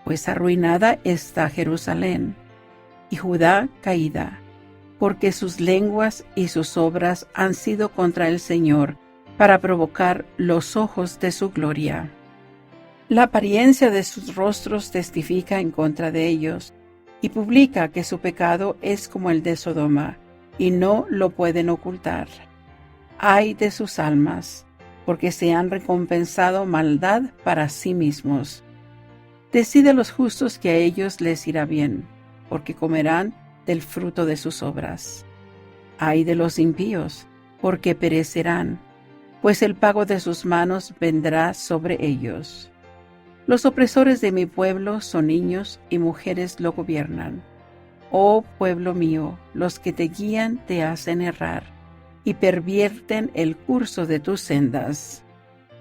pues arruinada está Jerusalén, y Judá caída, porque sus lenguas y sus obras han sido contra el Señor, para provocar los ojos de su gloria. La apariencia de sus rostros testifica en contra de ellos, y publica que su pecado es como el de Sodoma, y no lo pueden ocultar. Ay de sus almas, porque se han recompensado maldad para sí mismos. Decide a los justos que a ellos les irá bien, porque comerán del fruto de sus obras. Ay de los impíos, porque perecerán, pues el pago de sus manos vendrá sobre ellos. Los opresores de mi pueblo son niños y mujeres lo gobiernan. Oh pueblo mío, los que te guían te hacen errar y pervierten el curso de tus sendas.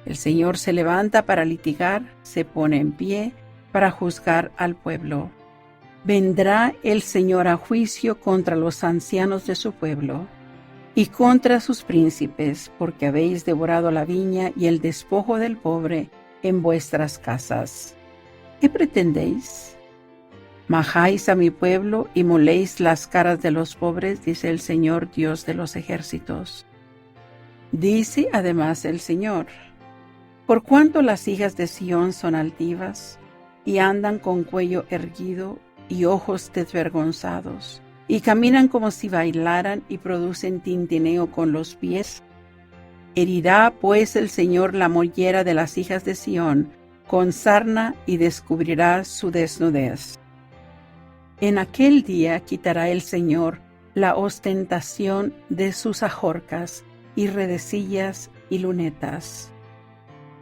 El Señor se levanta para litigar, se pone en pie para juzgar al pueblo. Vendrá el Señor a juicio contra los ancianos de su pueblo y contra sus príncipes, porque habéis devorado la viña y el despojo del pobre en vuestras casas. ¿Qué pretendéis? Majáis a mi pueblo y moléis las caras de los pobres, dice el Señor Dios de los ejércitos. Dice además el Señor: por cuanto las hijas de Sión son altivas y andan con cuello erguido y ojos desvergonzados, y caminan como si bailaran y producen tintineo con los pies, herirá pues el Señor la mollera de las hijas de Sión con sarna y descubrirá su desnudez. En aquel día quitará el Señor la ostentación de sus ajorcas y redecillas y lunetas,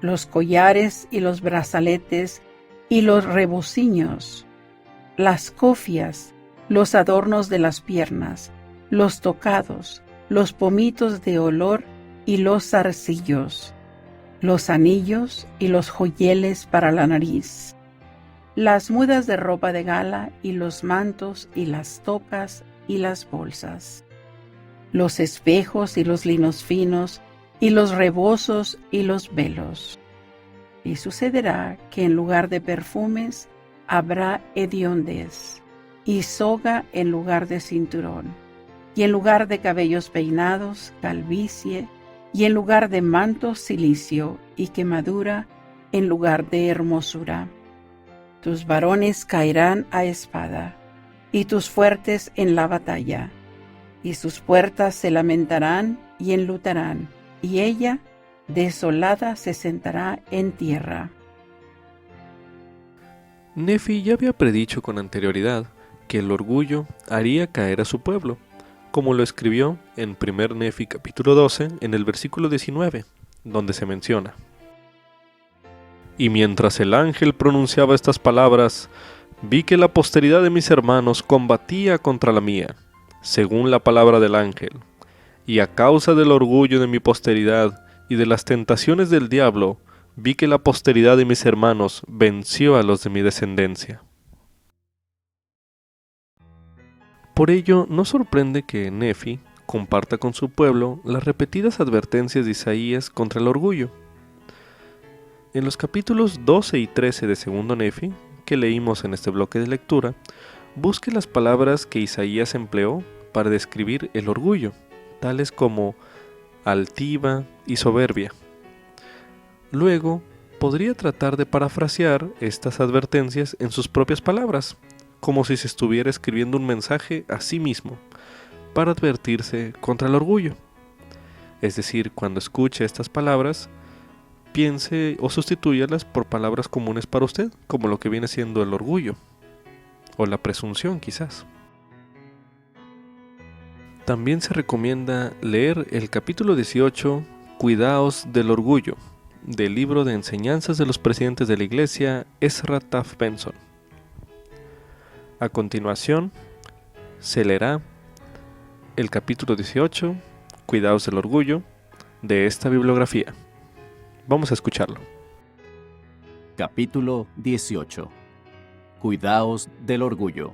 los collares y los brazaletes y los rebociños, las cofias, los adornos de las piernas, los tocados, los pomitos de olor y los zarcillos, los anillos y los joyeles para la nariz, las mudas de ropa de gala y los mantos y las tocas y las bolsas, los espejos y los linos finos y los rebozos y los velos. Y sucederá que en lugar de perfumes habrá hediondez y soga en lugar de cinturón, y en lugar de cabellos peinados, calvicie, y en lugar de mantos, cilicio, y quemadura en lugar de hermosura. Tus varones caerán a espada, y tus fuertes en la batalla, y sus puertas se lamentarán y enlutarán, y ella desolada se sentará en tierra. Nefi ya había predicho con anterioridad que el orgullo haría caer a su pueblo, como lo escribió en 1 Nefi capítulo 12 en el versículo 19, donde se menciona: Y mientras el ángel pronunciaba estas palabras, vi que la posteridad de mis hermanos combatía contra la mía, según la palabra del ángel, y a causa del orgullo de mi posteridad y de las tentaciones del diablo, vi que la posteridad de mis hermanos venció a los de mi descendencia. Por ello, no sorprende que Nefi comparta con su pueblo las repetidas advertencias de Isaías contra el orgullo. En los capítulos 12 y 13 de Segundo Nefi, que leímos en este bloque de lectura, busque las palabras que Isaías empleó para describir el orgullo, tales como altiva y soberbia. Luego, podría tratar de parafrasear estas advertencias en sus propias palabras, como si se estuviera escribiendo un mensaje a sí mismo, para advertirse contra el orgullo. Es decir, cuando escuche estas palabras, piense o sustitúyalas por palabras comunes para usted, como lo que viene siendo el orgullo, o la presunción quizás. También se recomienda leer el capítulo 18, Cuidaos del orgullo, del libro de enseñanzas de los presidentes de la iglesia, Ezra Taft Benson. A continuación, se leerá el capítulo 18, Cuidaos del orgullo, de esta bibliografía. Vamos a escucharlo. Capítulo 18. Cuidaos del orgullo.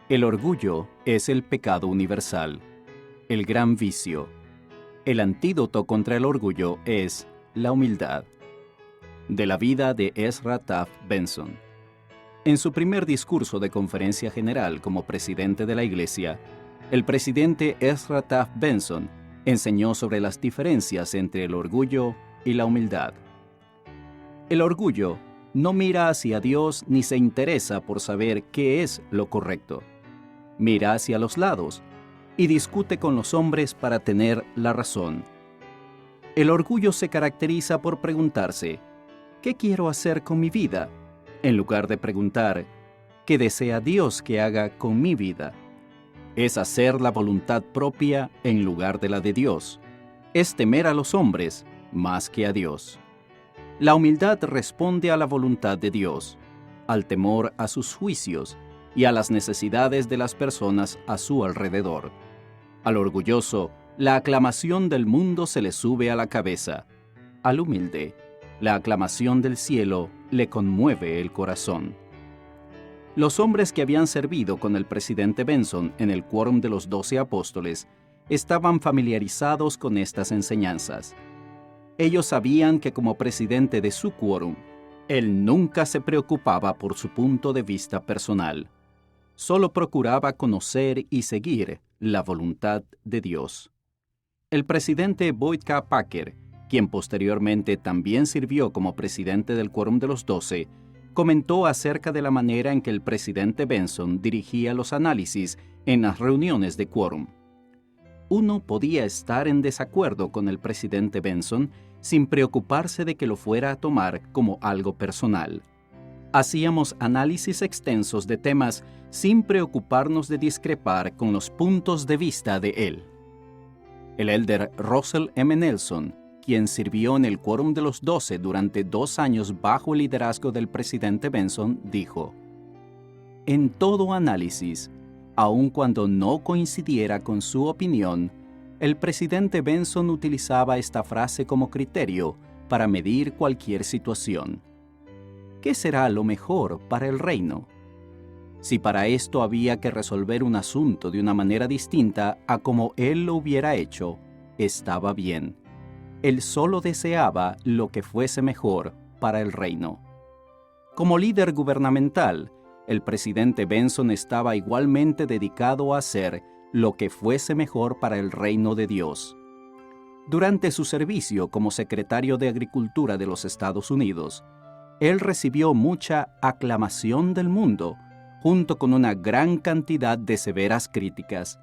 El orgullo es el pecado universal, el gran vicio. El antídoto contra el orgullo es la humildad. De la vida de Ezra Taft Benson. En su primer discurso de conferencia general como presidente de la Iglesia, el presidente Ezra Taft Benson enseñó sobre las diferencias entre el orgullo y la humildad. El orgullo no mira hacia Dios ni se interesa por saber qué es lo correcto. Mira hacia los lados y discute con los hombres para tener la razón. El orgullo se caracteriza por preguntarse, ¿qué quiero hacer con mi vida?, en lugar de preguntar, ¿qué desea Dios que haga con mi vida? Es hacer la voluntad propia en lugar de la de Dios. Es temer a los hombres más que a Dios. La humildad responde a la voluntad de Dios, al temor a sus juicios y a las necesidades de las personas a su alrededor. Al orgulloso, la aclamación del mundo se le sube a la cabeza. Al humilde, la aclamación del cielo le conmueve el corazón. Los hombres que habían servido con el presidente Benson en el quórum de los 12 apóstoles estaban familiarizados con estas enseñanzas. Ellos sabían que como presidente de su quórum, él nunca se preocupaba por su punto de vista personal. Solo procuraba conocer y seguir la voluntad de Dios. El presidente Boyd K. Packer, quien posteriormente también sirvió como presidente del quórum de los 12, comentó acerca de la manera en que el presidente Benson dirigía los análisis en las reuniones de quórum. Uno podía estar en desacuerdo con el presidente Benson sin preocuparse de que lo fuera a tomar como algo personal. Hacíamos análisis extensos de temas sin preocuparnos de discrepar con los puntos de vista de él. El elder Russell M. Nelson, quien sirvió en el quórum de los 12 durante 2 años bajo el liderazgo del presidente Benson, dijo: en todo análisis, aun cuando no coincidiera con su opinión, el presidente Benson utilizaba esta frase como criterio para medir cualquier situación. ¿Qué será lo mejor para el reino? Si para esto había que resolver un asunto de una manera distinta a como él lo hubiera hecho, estaba bien. Él solo deseaba lo que fuese mejor para el reino. Como líder gubernamental, el presidente Benson estaba igualmente dedicado a hacer lo que fuese mejor para el reino de Dios. Durante su servicio como secretario de Agricultura de los Estados Unidos, él recibió mucha aclamación del mundo, junto con una gran cantidad de severas críticas.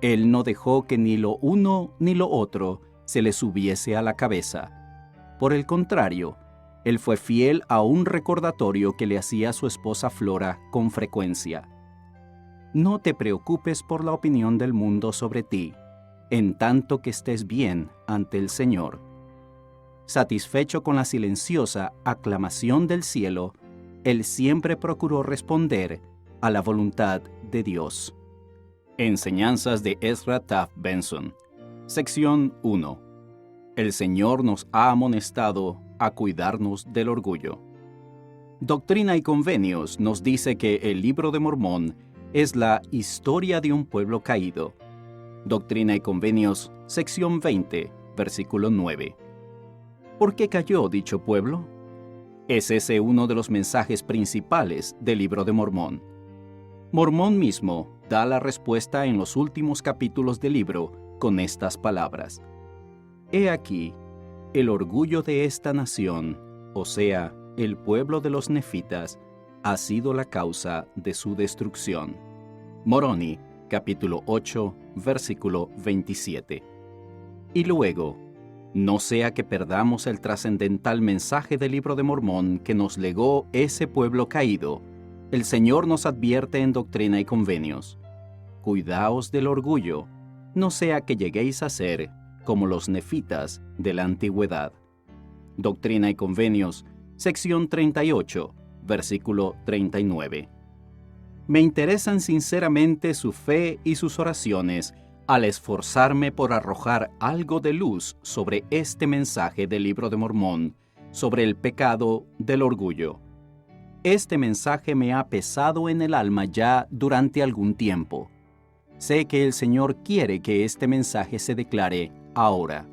Él no dejó que ni lo uno ni lo otro se le subiese a la cabeza. Por el contrario, él fue fiel a un recordatorio que le hacía su esposa Flora con frecuencia. No te preocupes por la opinión del mundo sobre ti, en tanto que estés bien ante el Señor. Satisfecho con la silenciosa aclamación del cielo, él siempre procuró responder a la voluntad de Dios. Enseñanzas de Ezra Taft Benson. Sección 1. El Señor nos ha amonestado a cuidarnos del orgullo. Doctrina y Convenios nos dice que el Libro de Mormón es la historia de un pueblo caído. Doctrina y Convenios, sección 20, versículo 9. ¿Por qué cayó dicho pueblo? Es ese uno de los mensajes principales del Libro de Mormón. Mormón mismo da la respuesta en los últimos capítulos del libro con estas palabras. He aquí, el orgullo de esta nación, o sea, el pueblo de los nefitas, ha sido la causa de su destrucción. Moroni, capítulo 8, versículo 27. Y luego, no sea que perdamos el trascendental mensaje del Libro de Mormón que nos legó ese pueblo caído, el Señor nos advierte en Doctrina y Convenios. Cuidaos del orgullo, no sea que lleguéis a ser como los nefitas de la antigüedad. Doctrina y Convenios, sección 38, versículo 39. Me interesan sinceramente su fe y sus oraciones al esforzarme por arrojar algo de luz sobre este mensaje del Libro de Mormón, sobre el pecado del orgullo. Este mensaje me ha pesado en el alma ya durante algún tiempo. Sé que el Señor quiere que este mensaje se declare ahora.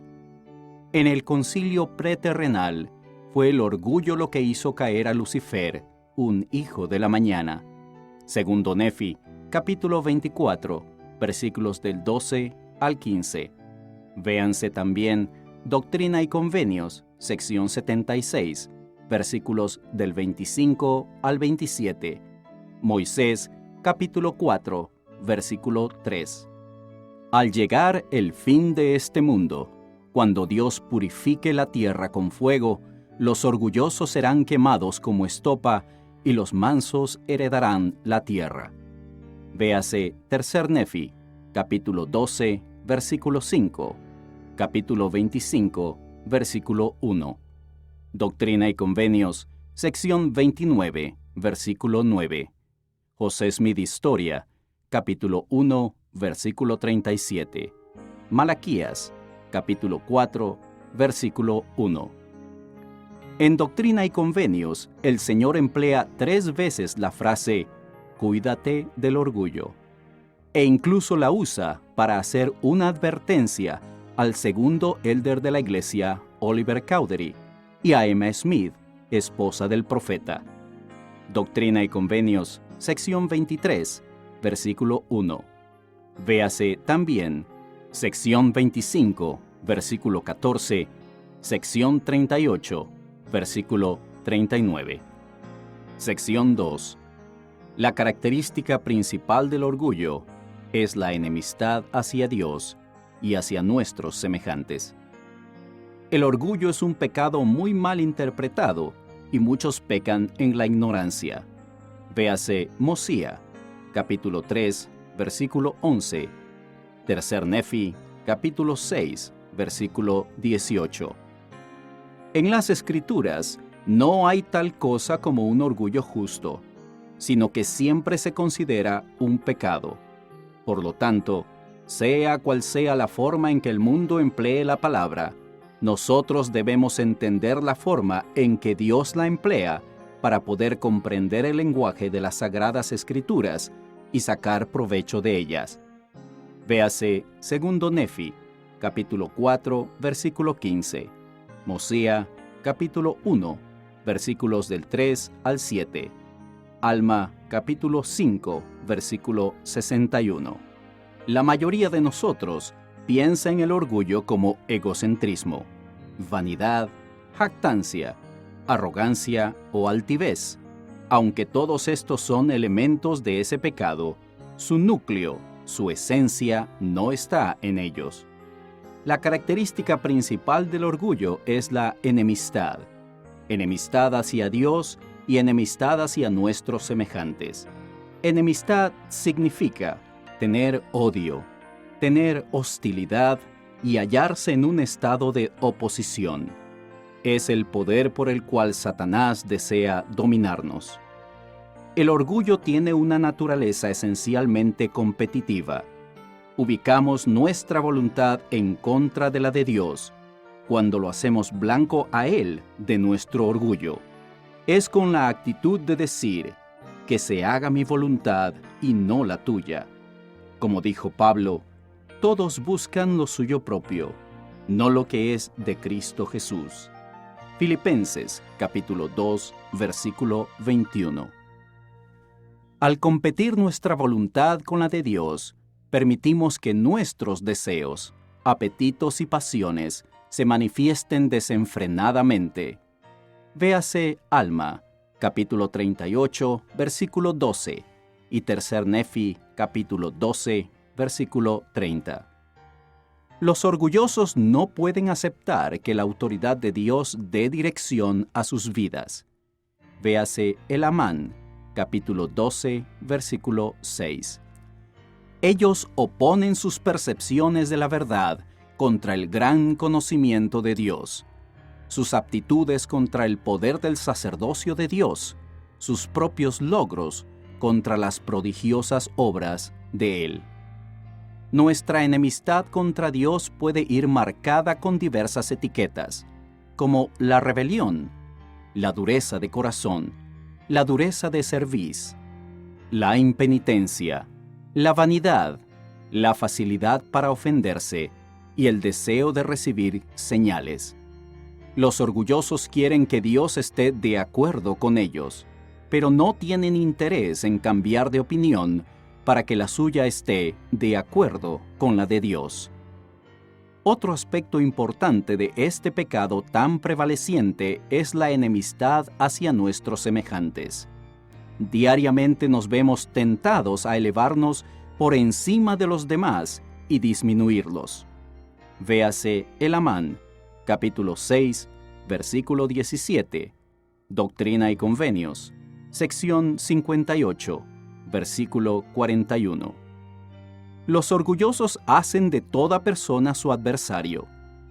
En el concilio preterrenal, fue el orgullo lo que hizo caer a Lucifer, un hijo de la mañana. Segundo Nefi, capítulo 24, versículos del 12 al 15. Véanse también Doctrina y Convenios, sección 76, versículos del 25 al 27. Moisés, capítulo 4, versículo 3. Al llegar el fin de este mundo, cuando Dios purifique la tierra con fuego, los orgullosos serán quemados como estopa y los mansos heredarán la tierra. Véase Tercer Nefi, capítulo 12, versículo 5, capítulo 25, versículo 1. Doctrina y Convenios, sección 29, versículo 9. José Smith Historia, capítulo 1, versículo 37. Malaquías, capítulo 4, versículo 1. En Doctrina y Convenios, el Señor emplea 3 veces la frase «Cuídate del orgullo», e incluso la usa para hacer una advertencia al segundo elder de la iglesia, Oliver Cowdery, y a Emma Smith, esposa del profeta. Doctrina y Convenios, sección 23, versículo 1. Véase también sección 25, versículo 14, sección 38, versículo 39. Sección 2. La característica principal del orgullo es la enemistad hacia Dios y hacia nuestros semejantes. El orgullo es un pecado muy mal interpretado y muchos pecan en la ignorancia. Véase Mosía, capítulo 3, versículo 11. Tercer Nefi, capítulo 6, versículo 18. En las Escrituras no hay tal cosa como un orgullo justo, sino que siempre se considera un pecado. Por lo tanto, sea cual sea la forma en que el mundo emplee la palabra, nosotros debemos entender la forma en que Dios la emplea para poder comprender el lenguaje de las Sagradas Escrituras y sacar provecho de ellas. Véase Segundo Nefi, capítulo 4, versículo 15. Mosía, capítulo 1, versículos del 3 al 7. Alma, capítulo 5, versículo 61. La mayoría de nosotros piensa en el orgullo como egocentrismo, vanidad, jactancia, arrogancia o altivez. Aunque todos estos son elementos de ese pecado, su núcleo, su esencia no está en ellos. La característica principal del orgullo es la enemistad. Enemistad hacia Dios y enemistad hacia nuestros semejantes. Enemistad significa tener odio, tener hostilidad y hallarse en un estado de oposición. Es el poder por el cual Satanás desea dominarnos. El orgullo tiene una naturaleza esencialmente competitiva. Ubicamos nuestra voluntad en contra de la de Dios, cuando lo hacemos blanco a Él de nuestro orgullo. Es con la actitud de decir, que se haga mi voluntad y no la tuya. Como dijo Pablo, todos buscan lo suyo propio, no lo que es de Cristo Jesús. Filipenses capítulo 2, versículo 21. Al competir nuestra voluntad con la de Dios, permitimos que nuestros deseos, apetitos y pasiones se manifiesten desenfrenadamente. Véase Alma, capítulo 38, versículo 12, y Tercer Nefi, capítulo 12, versículo 30. Los orgullosos no pueden aceptar que la autoridad de Dios dé dirección a sus vidas. Véase el Amán, capítulo 12, versículo 6. Ellos oponen sus percepciones de la verdad contra el gran conocimiento de Dios, sus aptitudes contra el poder del sacerdocio de Dios, sus propios logros contra las prodigiosas obras de Él. Nuestra enemistad contra Dios puede ir marcada con diversas etiquetas, como la rebelión, la dureza de corazón, la dureza de cerviz, la impenitencia, la vanidad, la facilidad para ofenderse y el deseo de recibir señales. Los orgullosos quieren que Dios esté de acuerdo con ellos, pero no tienen interés en cambiar de opinión para que la suya esté de acuerdo con la de Dios. Otro aspecto importante de este pecado tan prevaleciente es la enemistad hacia nuestros semejantes. Diariamente nos vemos tentados a elevarnos por encima de los demás y disminuirlos. Véase el Amán, capítulo 6, versículo 17, Doctrina y Convenios, sección 58, versículo 41. Los orgullosos hacen de toda persona su adversario,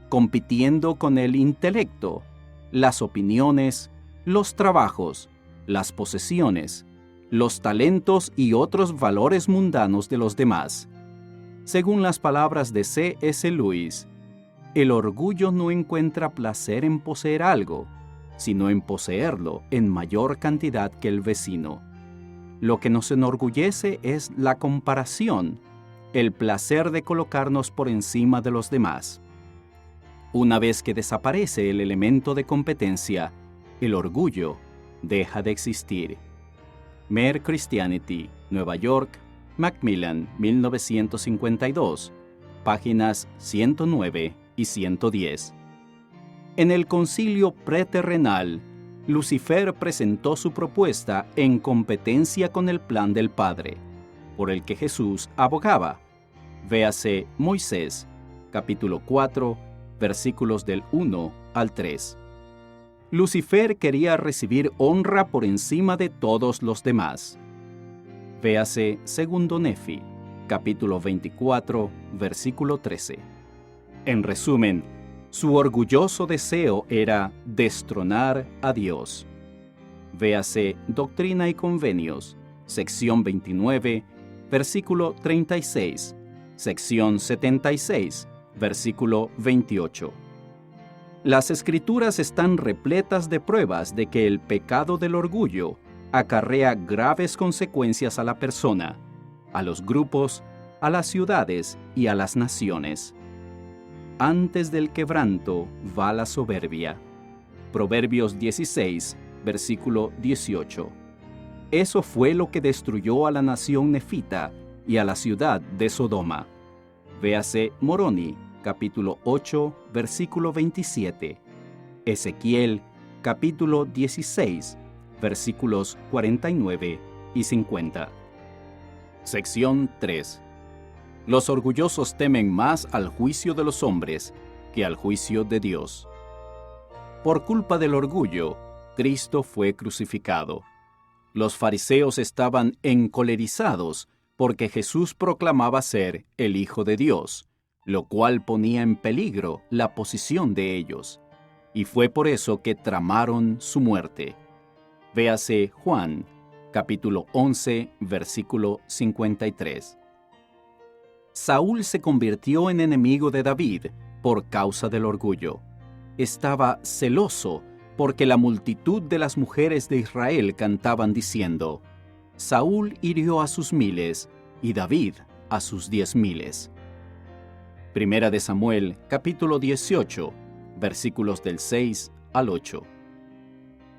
compitiendo con el intelecto, las opiniones, los trabajos, las posesiones, los talentos y otros valores mundanos de los demás. Según las palabras de C.S. Lewis, el orgullo no encuentra placer en poseer algo, sino en poseerlo en mayor cantidad que el vecino. Lo que nos enorgullece es la comparación, el placer de colocarnos por encima de los demás. Una vez que desaparece el elemento de competencia, el orgullo deja de existir. Mere Christianity, Nueva York, Macmillan, 1952, páginas 109 y 110. En el concilio preterrenal, Lucifer presentó su propuesta en competencia con el plan del Padre, por el que Jesús abogaba. Véase Moisés, capítulo 4, versículos del 1 al 3. Lucifer quería recibir honra por encima de todos los demás. Véase Segundo Nefi, capítulo 24, versículo 13. En resumen, su orgulloso deseo era destronar a Dios. Véase Doctrina y Convenios, sección 29, versículo 36, sección 76, versículo 28. Las Escrituras están repletas de pruebas de que el pecado del orgullo acarrea graves consecuencias a la persona, a los grupos, a las ciudades y a las naciones. Antes del quebranto va la soberbia. Proverbios 16, versículo 18. Eso fue lo que destruyó a la nación nefita y a la ciudad de Sodoma. Véase Moroni, capítulo 8, versículo 27. Ezequiel, capítulo 16, versículos 49 y 50. Sección 3. Los orgullosos temen más al juicio de los hombres que al juicio de Dios. Por culpa del orgullo, Cristo fue crucificado. Los fariseos estaban encolerizados porque Jesús proclamaba ser el Hijo de Dios, lo cual ponía en peligro la posición de ellos, y fue por eso que tramaron su muerte. Véase Juan, capítulo 11, versículo 53. Saúl se convirtió en enemigo de David por causa del orgullo. Estaba celoso porque la multitud de las mujeres de Israel cantaban diciendo: Saúl hirió a sus 1000 y David a sus 10,000. Primera de Samuel, capítulo 18, versículos del 6 al 8.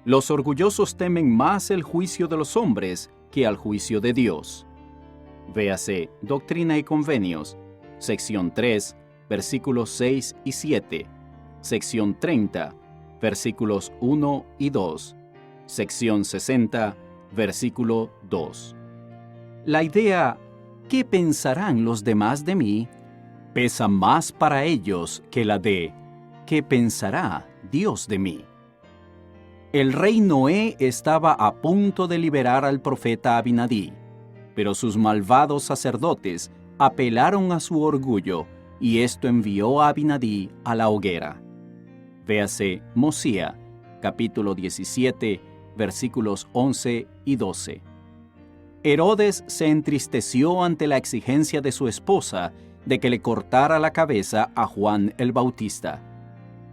Los orgullosos temen más el juicio de los hombres que al juicio de Dios. Véase Doctrina y Convenios, sección 3, versículos 6 y 7, sección 30, versículos 1 y 2, sección 60, versículo 2. La idea ¿qué pensarán los demás de mí?, pesa más para ellos que la de ¿qué pensará Dios de mí? El rey Noé estaba a punto de liberar al profeta Abinadí, pero sus malvados sacerdotes apelaron a su orgullo y esto envió a Abinadí a la hoguera. Véase Mosía, capítulo 17, versículos 11 y 12. Herodes se entristeció ante la exigencia de su esposa de que le cortara la cabeza a Juan el Bautista.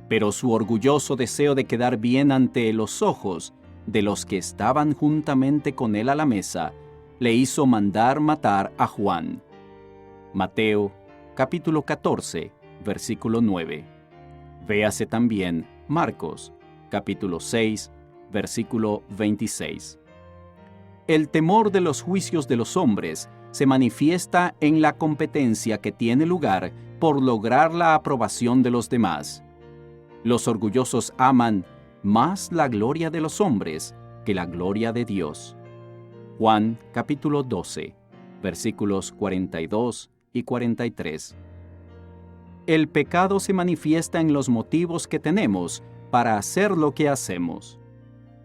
Pero su orgulloso deseo de quedar bien ante los ojos de los que estaban juntamente con él a la mesa, le hizo mandar matar a Juan. Mateo, capítulo 14, versículo 9. Véase también Marcos, capítulo 6, versículo 26. El temor de los juicios de los hombres se manifiesta en la competencia que tiene lugar por lograr la aprobación de los demás. Los orgullosos aman más la gloria de los hombres que la gloria de Dios. Juan capítulo 12, versículos 42 y 43. El pecado se manifiesta en los motivos que tenemos para hacer lo que hacemos.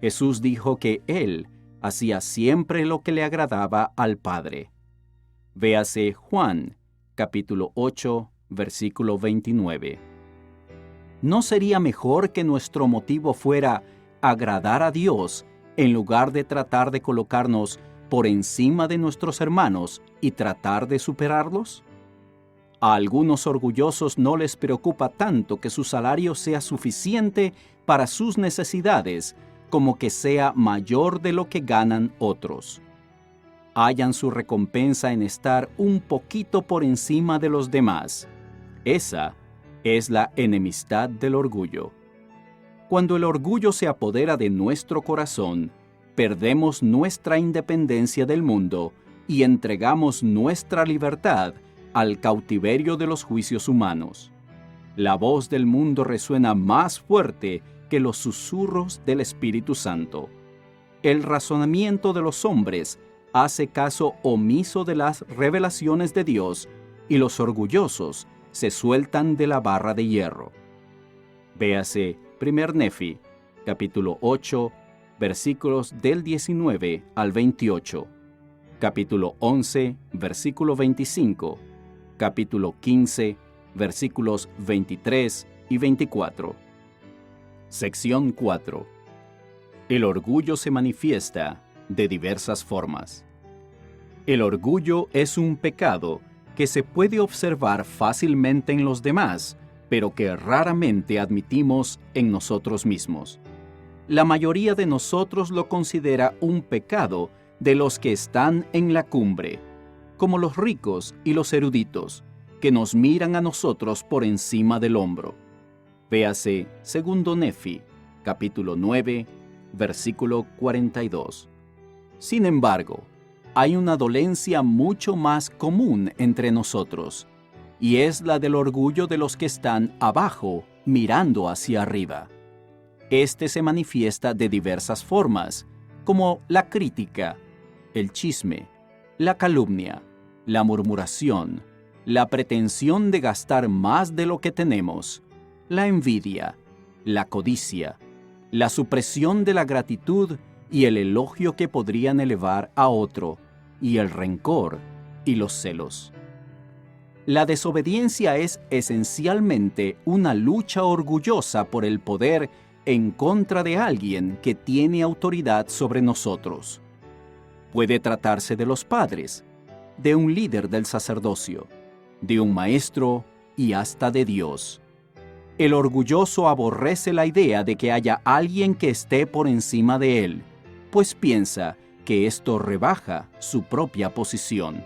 Jesús dijo que Él hacía siempre lo que le agradaba al Padre. Véase Juan capítulo 8, versículo 29. ¿No sería mejor que nuestro motivo fuera agradar a Dios en lugar de tratar de colocarnos por encima de nuestros hermanos y tratar de superarlos? A algunos orgullosos no les preocupa tanto que su salario sea suficiente para sus necesidades como que sea mayor de lo que ganan otros. Hallan su recompensa en estar un poquito por encima de los demás. Esa es la enemistad del orgullo. Cuando el orgullo se apodera de nuestro corazón, perdemos nuestra independencia del mundo y entregamos nuestra libertad al cautiverio de los juicios humanos. La voz del mundo resuena más fuerte que los susurros del Espíritu Santo. El razonamiento de los hombres hace caso omiso de las revelaciones de Dios y los orgullosos se sueltan de la barra de hierro. Véase 1 Nefi, capítulo 8, versículos del 19 al 28, capítulo 11, versículo 25, capítulo 15, versículos 23 y 24. Sección 4. El orgullo se manifiesta de diversas formas. El orgullo es un pecado que se puede observar fácilmente en los demás, pero que raramente admitimos en nosotros mismos. La mayoría de nosotros lo considera un pecado de los que están en la cumbre, como los ricos y los eruditos, que nos miran a nosotros por encima del hombro. Véase 2 Nefi, capítulo 9, versículo 42. Sin embargo, hay una dolencia mucho más común entre nosotros, y es la del orgullo de los que están abajo, mirando hacia arriba. Este se manifiesta de diversas formas, como la crítica, el chisme, la calumnia, la murmuración, la pretensión de gastar más de lo que tenemos, la envidia, la codicia, la supresión de la gratitud y el elogio que podrían elevar a otro, y el rencor y los celos. La desobediencia es esencialmente una lucha orgullosa por el poder en contra de alguien que tiene autoridad sobre nosotros. Puede tratarse de los padres, de un líder del sacerdocio, de un maestro y hasta de Dios. El orgulloso aborrece la idea de que haya alguien que esté por encima de él, pues piensa que esto rebaja su propia posición.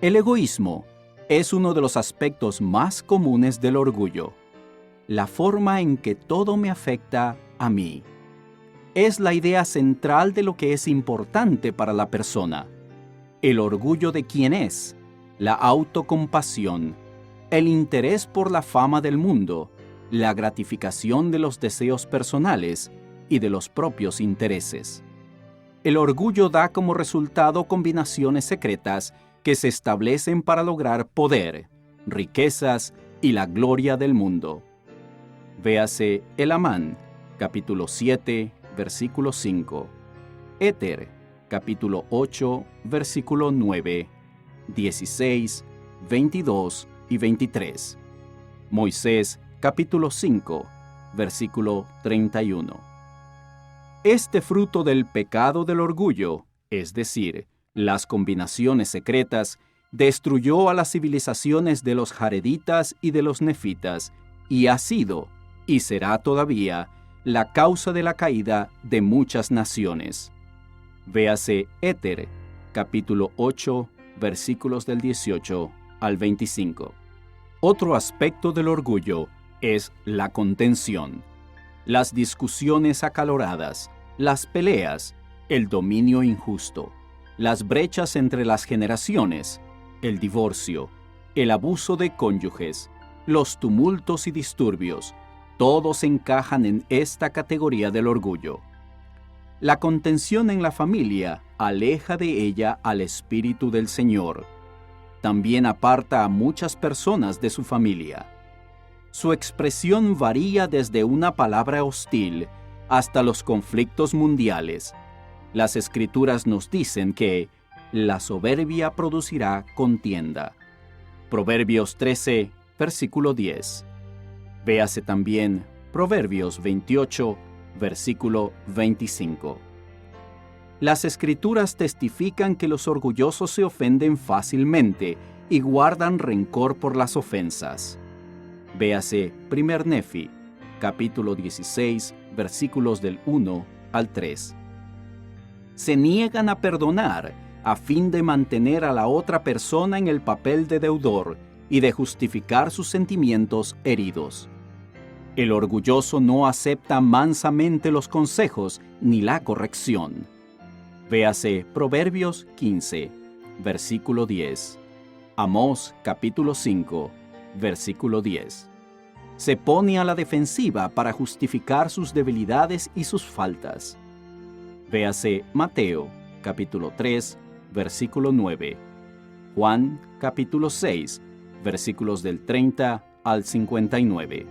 El egoísmo es uno de los aspectos más comunes del orgullo, la forma en que todo me afecta a mí. Es la idea central de lo que es importante para la persona. El orgullo de quién es, la autocompasión, el interés por la fama del mundo, la gratificación de los deseos personales y de los propios intereses. El orgullo da como resultado combinaciones secretas que se establecen para lograr poder, riquezas y la gloria del mundo. Véase Elamán, capítulo 7, versículo 5. Éter, capítulo 8, versículo 9, 16, 22 y 23. Moisés, capítulo 5, versículo 31. Este fruto del pecado del orgullo, es decir, las combinaciones secretas, destruyó a las civilizaciones de los jareditas y de los nefitas, y ha sido, y será todavía, la causa de la caída de muchas naciones. Véase Éter, capítulo 8, versículos del 18 al 25. Otro aspecto del orgullo es la contención, las discusiones acaloradas, las peleas, el dominio injusto, las brechas entre las generaciones, el divorcio, el abuso de cónyuges, los tumultos y disturbios, todos encajan en esta categoría del orgullo. La contención en la familia aleja de ella al Espíritu del Señor. También aparta a muchas personas de su familia. Su expresión varía desde una palabra hostil hasta los conflictos mundiales. Las Escrituras nos dicen que la soberbia producirá contienda. Proverbios 13, versículo 10. Véase también Proverbios 28, versículo 25. Las Escrituras testifican que los orgullosos se ofenden fácilmente y guardan rencor por las ofensas. Véase 1 Nefi, capítulo 16, versículos del 1 al 3. Se niegan a perdonar a fin de mantener a la otra persona en el papel de deudor y de justificar sus sentimientos heridos. El orgulloso no acepta mansamente los consejos ni la corrección. Véase Proverbios 15, versículo 10. Amós, capítulo 5, versículo 10. Se pone a la defensiva para justificar sus debilidades y sus faltas. Véase Mateo, capítulo 3, versículo 9. Juan, capítulo 6, versículos del 30 al 59.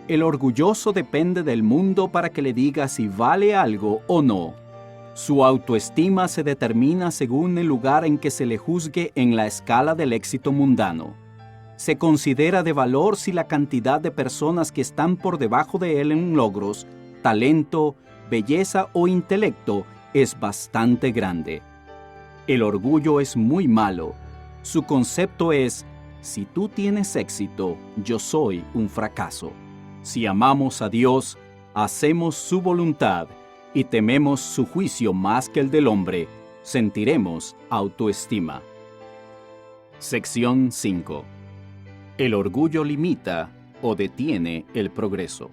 El orgulloso depende del mundo para que le diga si vale algo o no. Su autoestima se determina según el lugar en que se le juzgue en la escala del éxito mundano. Se considera de valor si la cantidad de personas que están por debajo de él en logros, talento, belleza o intelecto es bastante grande. El orgullo es muy malo. Su concepto es: si tú tienes éxito, yo soy un fracaso. Si amamos a Dios, hacemos su voluntad y tememos su juicio más que el del hombre, sentiremos autoestima. Sección 5. El orgullo limita o detiene el progreso.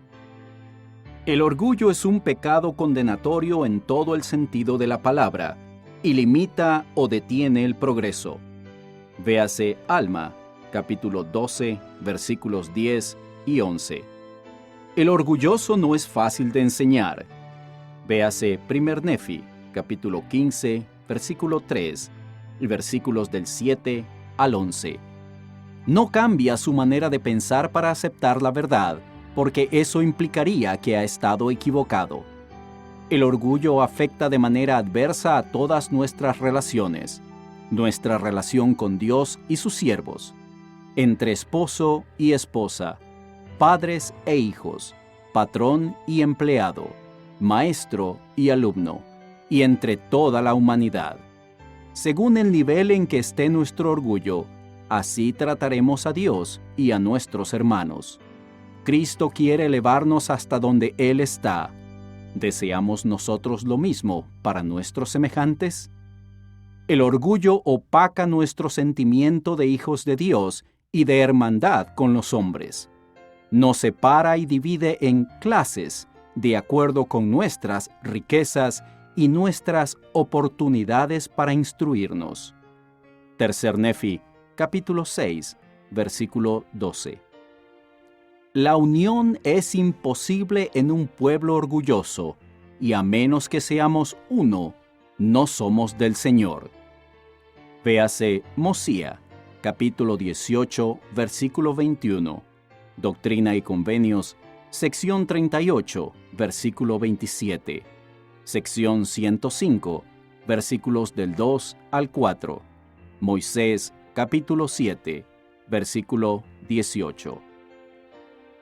El orgullo es un pecado condenatorio en todo el sentido de la palabra y limita o detiene el progreso. Véase Alma, capítulo 12, versículos 10 y 11. El orgulloso no es fácil de enseñar. Véase 1 Nefi, capítulo 15, versículo 3, y versículos del 7 al 11. No cambia su manera de pensar para aceptar la verdad, porque eso implicaría que ha estado equivocado. El orgullo afecta de manera adversa a todas nuestras relaciones, nuestra relación con Dios y sus siervos, entre esposo y esposa, padres e hijos, patrón y empleado, maestro y alumno, y entre toda la humanidad. Según el nivel en que esté nuestro orgullo, así trataremos a Dios y a nuestros hermanos. Cristo quiere elevarnos hasta donde Él está. ¿Deseamos nosotros lo mismo para nuestros semejantes? El orgullo opaca nuestro sentimiento de hijos de Dios y de hermandad con los hombres. Nos separa y divide en clases, de acuerdo con nuestras riquezas y nuestras oportunidades para instruirnos. Tercer Nefi, capítulo 6, versículo 12. La unión es imposible en un pueblo orgulloso, y a menos que seamos uno, no somos del Señor. Véase Mosía, capítulo 18, versículo 21, Doctrina y Convenios, sección 38, versículo 27, sección 105, versículos del 2 al 4, Moisés, capítulo 7, versículo 18.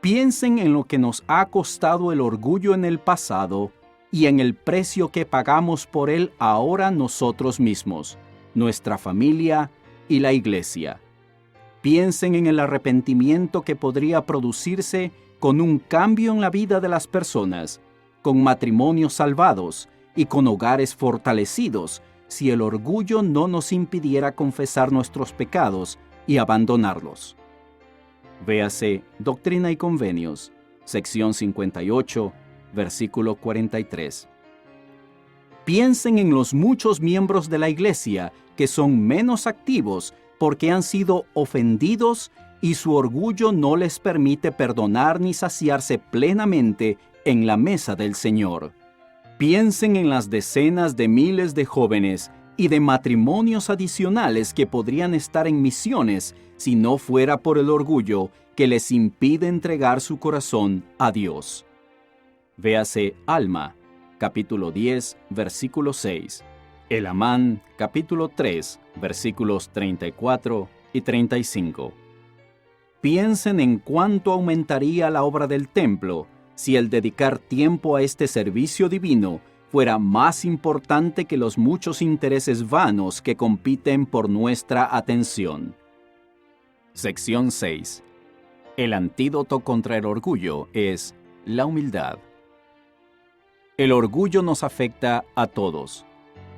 Piensen en lo que nos ha costado el orgullo en el pasado y en el precio que pagamos por él ahora nosotros mismos, nuestra familia y la iglesia. Piensen en el arrepentimiento que podría producirse con un cambio en la vida de las personas, con matrimonios salvados y con hogares fortalecidos, si el orgullo no nos impidiera confesar nuestros pecados y abandonarlos. Véase Doctrina y Convenios, sección 58, versículo 43. Piensen en los muchos miembros de la Iglesia que son menos activos porque han sido ofendidos y su orgullo no les permite perdonar ni saciarse plenamente en la mesa del Señor. Piensen en las decenas de miles de jóvenes y de matrimonios adicionales que podrían estar en misiones si no fuera por el orgullo que les impide entregar su corazón a Dios. Véase Alma, capítulo 10, versículo 6. Elamán, capítulo 3, versículos 34 y 35. Piensen en cuánto aumentaría la obra del templo si el dedicar tiempo a este servicio divino fuera más importante que los muchos intereses vanos que compiten por nuestra atención. Sección 6. El antídoto contra el orgullo es la humildad. El orgullo nos afecta a todos,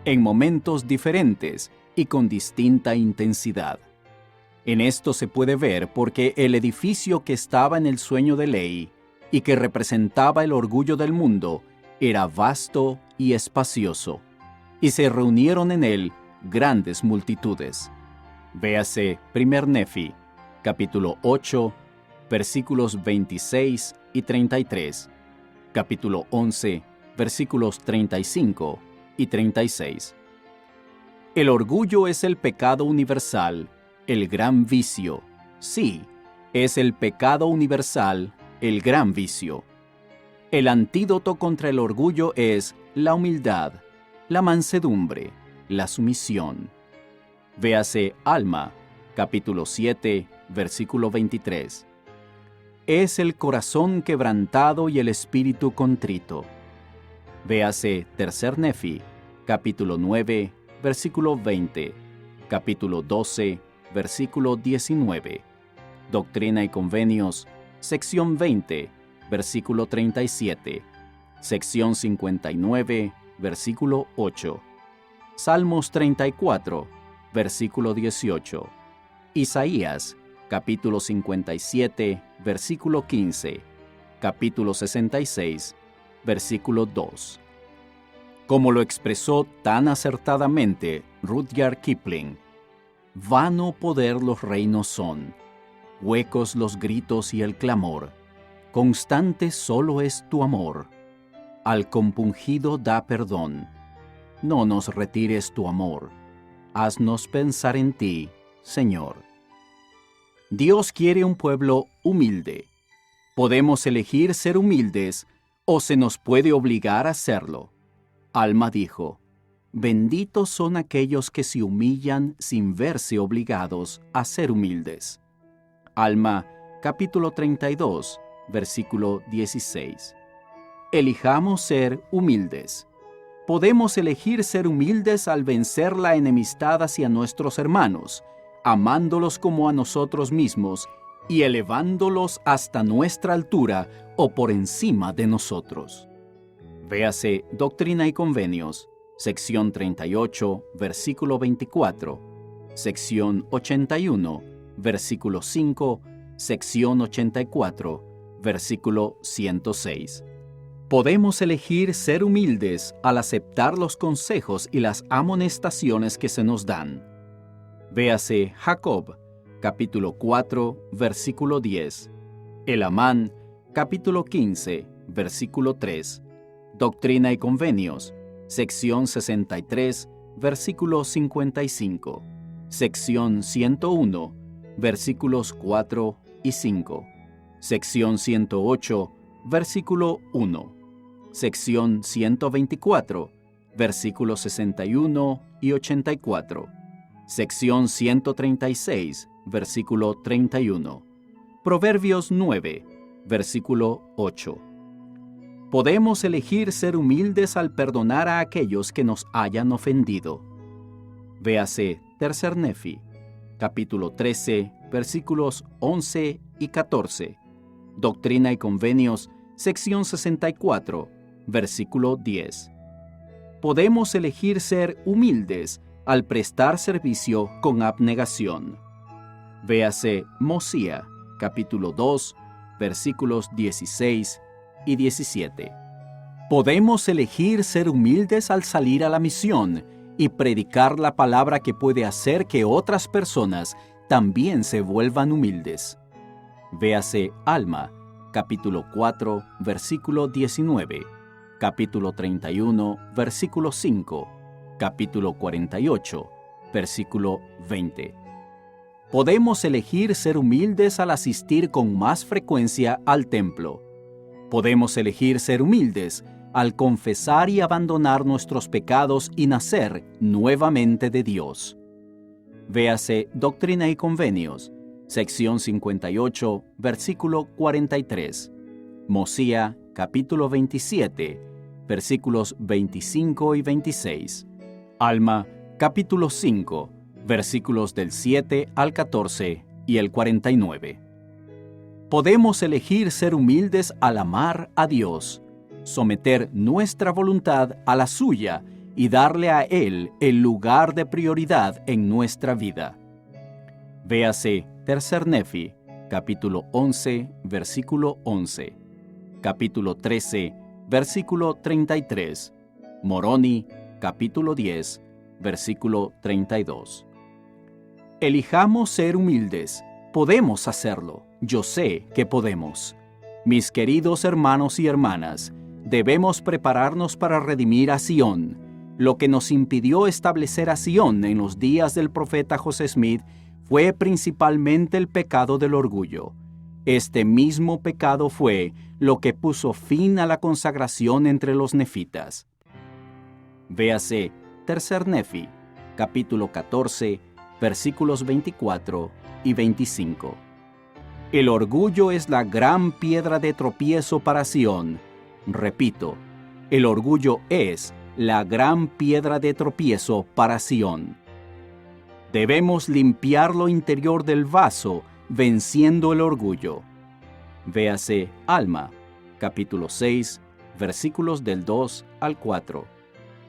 en momentos diferentes y con distinta intensidad. En esto se puede ver porque el edificio que estaba en el sueño de Ley y que representaba el orgullo del mundo era vasto y espacioso, y se reunieron en él grandes multitudes. Véase 1 Nefi, capítulo 8, versículos 26 y 33, capítulo 11, versículos 35 y 36. El orgullo es el pecado universal, el gran vicio. Sí, es el pecado universal, el gran vicio. El antídoto contra el orgullo es la humildad, la mansedumbre, la sumisión. Véase Alma, capítulo 7, versículo 23. Es el corazón quebrantado y el espíritu contrito. Véase Tercer Nefi, capítulo 9, versículo 20, capítulo 12, versículo 19, Doctrina y Convenios, sección 20, versículo 37, sección 59, versículo 8, Salmos 34, versículo 18, Isaías, capítulo 57, versículo 15, capítulo 66, versículo 2. Como lo expresó tan acertadamente Rudyard Kipling, vano poder los reinos son, huecos los gritos y el clamor, constante solo es tu amor, al compungido da perdón, no nos retires tu amor, haznos pensar en ti Señor. Dios quiere un pueblo humilde. Podemos elegir ser humildes o se nos puede obligar a hacerlo. Alma dijo, benditos son aquellos que se humillan sin verse obligados a ser humildes. Alma, capítulo 32, versículo 16. Elijamos ser humildes. Podemos elegir ser humildes al vencer la enemistad hacia nuestros hermanos, amándolos como a nosotros mismos y elevándolos hasta nuestra altura o por encima de nosotros. Véase Doctrina y Convenios, sección 38, versículo 24, sección 81, versículo 5, sección 84, versículo 106. Podemos elegir ser humildes al aceptar los consejos y las amonestaciones que se nos dan. Véase Jacob, capítulo 4, versículo 10. Elamán, capítulo 15, versículo 3. Doctrina y Convenios, sección 63, versículo 55. Sección 101, versículos 4 y 5. Sección 108, versículo 1. Sección 124, versículos 61 y 84. Sección 136, versículo 31. Proverbios 9, versículo 8. Podemos elegir ser humildes al perdonar a aquellos que nos hayan ofendido. Véase Tercer Nefi, capítulo 13, versículos 11 y 14. Doctrina y Convenios, sección 64, versículo 10. Podemos elegir ser humildes al prestar servicio con abnegación. Véase Mosía, capítulo 2, versículos 16 y 17. Podemos elegir ser humildes al salir a la misión y predicar la palabra que puede hacer que otras personas también se vuelvan humildes. Véase Alma, capítulo 4, versículo 19, capítulo 31, versículo 5, capítulo 48, versículo 20. Podemos elegir ser humildes al asistir con más frecuencia al templo. Podemos elegir ser humildes al confesar y abandonar nuestros pecados y nacer nuevamente de Dios. Véase Doctrina y Convenios, sección 58, versículo 43. Mosía, capítulo 27, versículos 25 y 26. Alma, capítulo 5, versículos del 7 al 14 y el 49. Podemos elegir ser humildes al amar a Dios, someter nuestra voluntad a la suya y darle a Él el lugar de prioridad en nuestra vida. Véase Tercer Nefi, capítulo 11, versículo 11. Capítulo 13, versículo 33. Moroni, capítulo 10, versículo 32. Elijamos ser humildes. Podemos hacerlo. Yo sé que podemos. Mis queridos hermanos y hermanas, debemos prepararnos para redimir a Sión. Lo que nos impidió establecer a Sión en los días del profeta José Smith fue principalmente el pecado del orgullo. Este mismo pecado fue lo que puso fin a la consagración entre los nefitas. Véase Tercer Nefi, capítulo 14, versículos 24 y 25. El orgullo es la gran piedra de tropiezo para Sión. Repito, el orgullo es la gran piedra de tropiezo para Sión. Debemos limpiar lo interior del vaso, venciendo el orgullo. Véase Alma, capítulo 6, versículos del 2 al 4.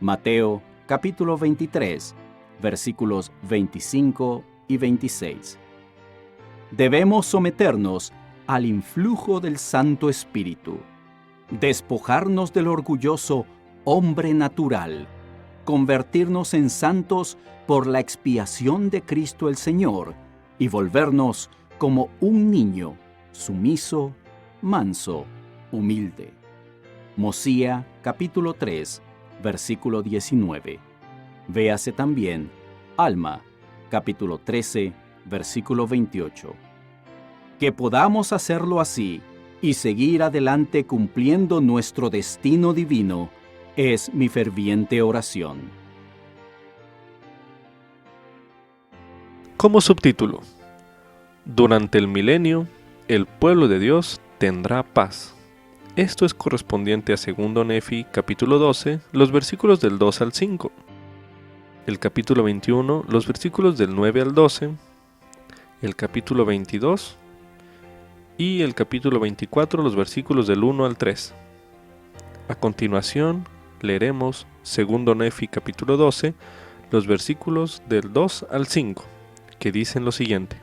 Mateo, capítulo 23, versículos 25 y 26. Debemos someternos al influjo del Santo Espíritu, despojarnos del orgulloso hombre natural, convertirnos en santos por la expiación de Cristo el Señor y volvernos como un niño, sumiso, manso, humilde. Mosía, capítulo 3, versículo 19. Véase también Alma, capítulo 13, versículo 28. Que podamos hacerlo así y seguir adelante cumpliendo nuestro destino divino es mi ferviente oración. Como subtítulo: Durante el milenio, el pueblo de Dios tendrá paz. Esto es correspondiente a 2 Nefi, capítulo 12, los versículos del 2 al 5. El capítulo 21, los versículos del 9 al 12. El capítulo 22 y el capítulo 24, los versículos del 1 al 3. A continuación, leeremos 2 Nefi, capítulo 12, los versículos del 2 al 5, que dicen lo siguiente: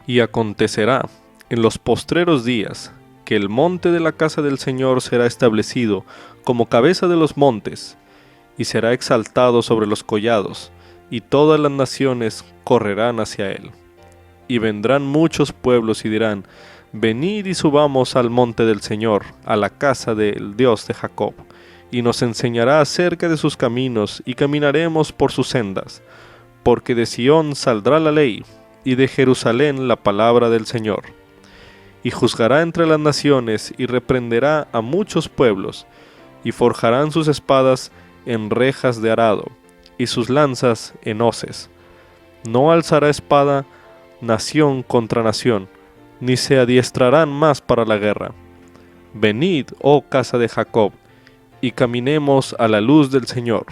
Y acontecerá en los postreros días que el monte de la casa del Señor será establecido como cabeza de los montes, y será exaltado sobre los collados, y todas las naciones correrán hacia él. Y vendrán muchos pueblos y dirán: Venid y subamos al monte del Señor, a la casa del Dios de Jacob, y nos enseñará acerca de sus caminos, y caminaremos por sus sendas. Porque de Sión saldrá la ley, y de Jerusalén la palabra del Señor. Y juzgará entre las naciones, y reprenderá a muchos pueblos, y forjarán sus espadas en rejas de arado, y sus lanzas en hoces. No alzará espada nación contra nación, ni se adiestrarán más para la guerra. Venid, oh casa de Jacob, y caminemos a la luz del Señor.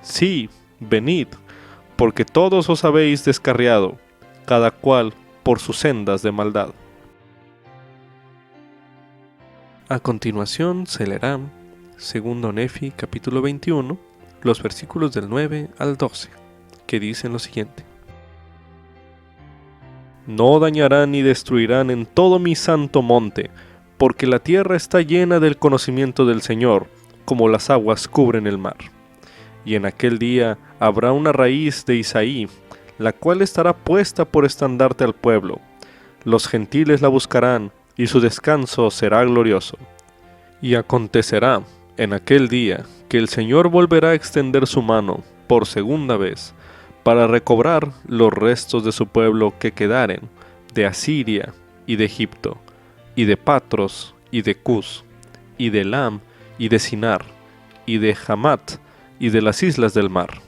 Sí, venid, porque todos os habéis descarriado, cada cual por sus sendas de maldad. A continuación se leerá 2 Nefi, capítulo 21, los versículos del 9 al 12, que dicen lo siguiente: No dañarán ni destruirán en todo mi santo monte, porque la tierra está llena del conocimiento del Señor, como las aguas cubren el mar. Y en aquel día habrá una raíz de Isaí, la cual estará puesta por estandarte al pueblo. Los gentiles la buscarán, y su descanso será glorioso. Y acontecerá en aquel día que el Señor volverá a extender su mano por segunda vez, para recobrar los restos de su pueblo que quedaren de Asiria y de Egipto, y de Patros y de Cus, y de Elam y de Sinar, y de Hamat y de las islas del mar.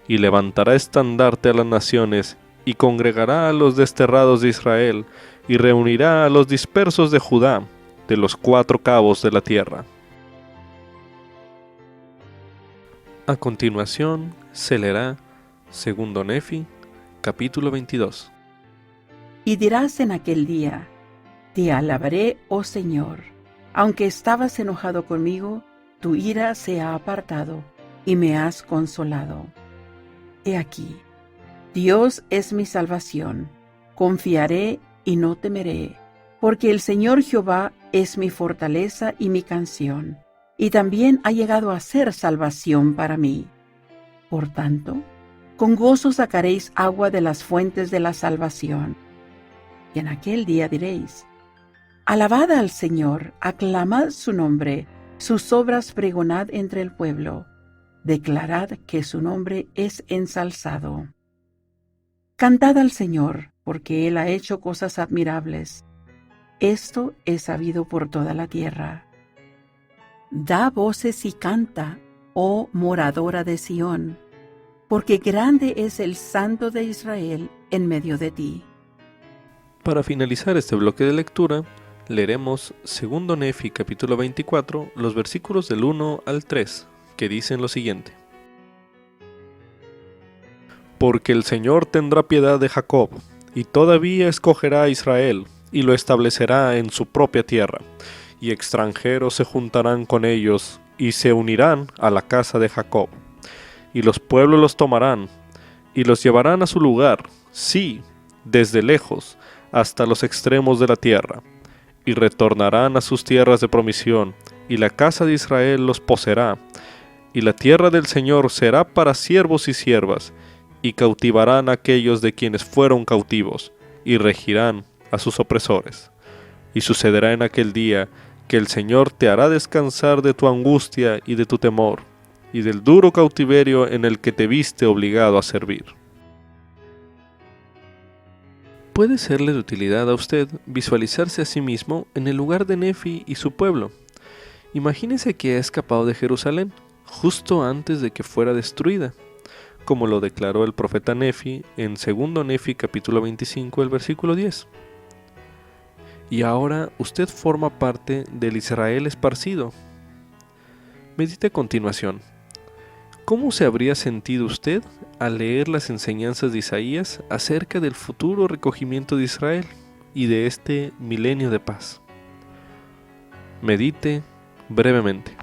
Y levantará estandarte a las naciones, y congregará a los desterrados de Israel, y reunirá a los dispersos de Judá, de los 4 cabos de la tierra. A continuación se leerá 2 Nefi, capítulo 22. Y dirás en aquel día: Te alabaré, oh Señor. Aunque estabas enojado conmigo, tu ira se ha apartado, y me has consolado. He aquí, Dios es mi salvación. Confiaré y no temeré, porque el Señor Jehová es mi fortaleza y mi canción, y también ha llegado a ser salvación para mí. Por tanto, con gozo sacaréis agua de las fuentes de la salvación. Y en aquel día diréis: Alabad al Señor, aclamad su nombre, sus obras pregonad entre el pueblo, declarad que su nombre es ensalzado. Cantad al Señor, porque Él ha hecho cosas admirables. Esto es sabido por toda la tierra. Da voces y canta, oh moradora de Sión, porque grande es el Santo de Israel en medio de ti. Para finalizar este bloque de lectura, leeremos 2 Nefi, capítulo 24, los versículos del 1 al 3, que dicen lo siguiente: Porque el Señor tendrá piedad de Jacob, y todavía escogerá a Israel, y lo establecerá en su propia tierra, y extranjeros se juntarán con ellos, y se unirán a la casa de Jacob. Y los pueblos los tomarán, y los llevarán a su lugar, sí, desde lejos, hasta los extremos de la tierra, y retornarán a sus tierras de promisión, y la casa de Israel los poseerá, y la tierra del Señor será para siervos y siervas, y cautivarán a aquellos de quienes fueron cautivos, y regirán a sus opresores. Y sucederá en aquel día que el Señor te hará descansar de tu angustia y de tu temor, y del duro cautiverio en el que te viste obligado a servir. puede serle de utilidad a usted visualizarse a sí mismo en el lugar de Nefi y su pueblo. Imagínese que ha escapado de Jerusalén justo antes de que fuera destruida, como lo declaró el profeta Nefi en 2 Nefi capítulo 25, el versículo 10. Y ahora usted forma parte del Israel esparcido. Medite a continuación. ¿Cómo se habría sentido usted al leer las enseñanzas de Isaías acerca del futuro recogimiento de Israel y de este milenio de paz? Medite brevemente.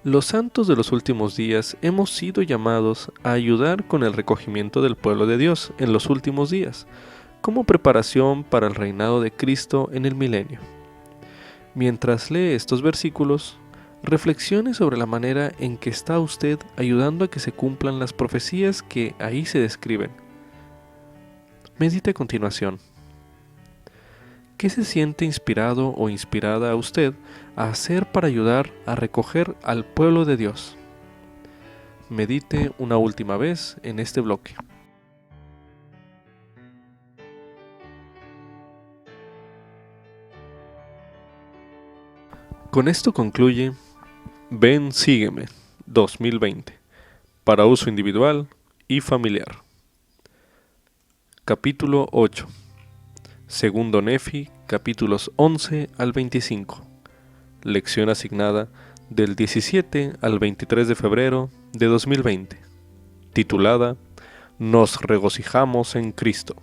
Los santos de los últimos días hemos sido llamados a ayudar con el recogimiento del pueblo de Dios en los últimos días, como preparación para el reinado de Cristo en el milenio. Mientras lee estos versículos, reflexione sobre la manera en que está usted ayudando a que se cumplan las profecías que ahí se describen. Medite a continuación. ¿Qué se siente inspirado o inspirada a usted a hacer para ayudar a recoger al pueblo de Dios? Medite una última vez en este bloque. Con esto concluye Ven, Sígueme 2020 para uso individual y familiar. Capítulo 8. Segundo Nefi, capítulos 11 al 25. Lección asignada del 17 al 23 de febrero de 2020. Titulada Nos regocijamos en Cristo.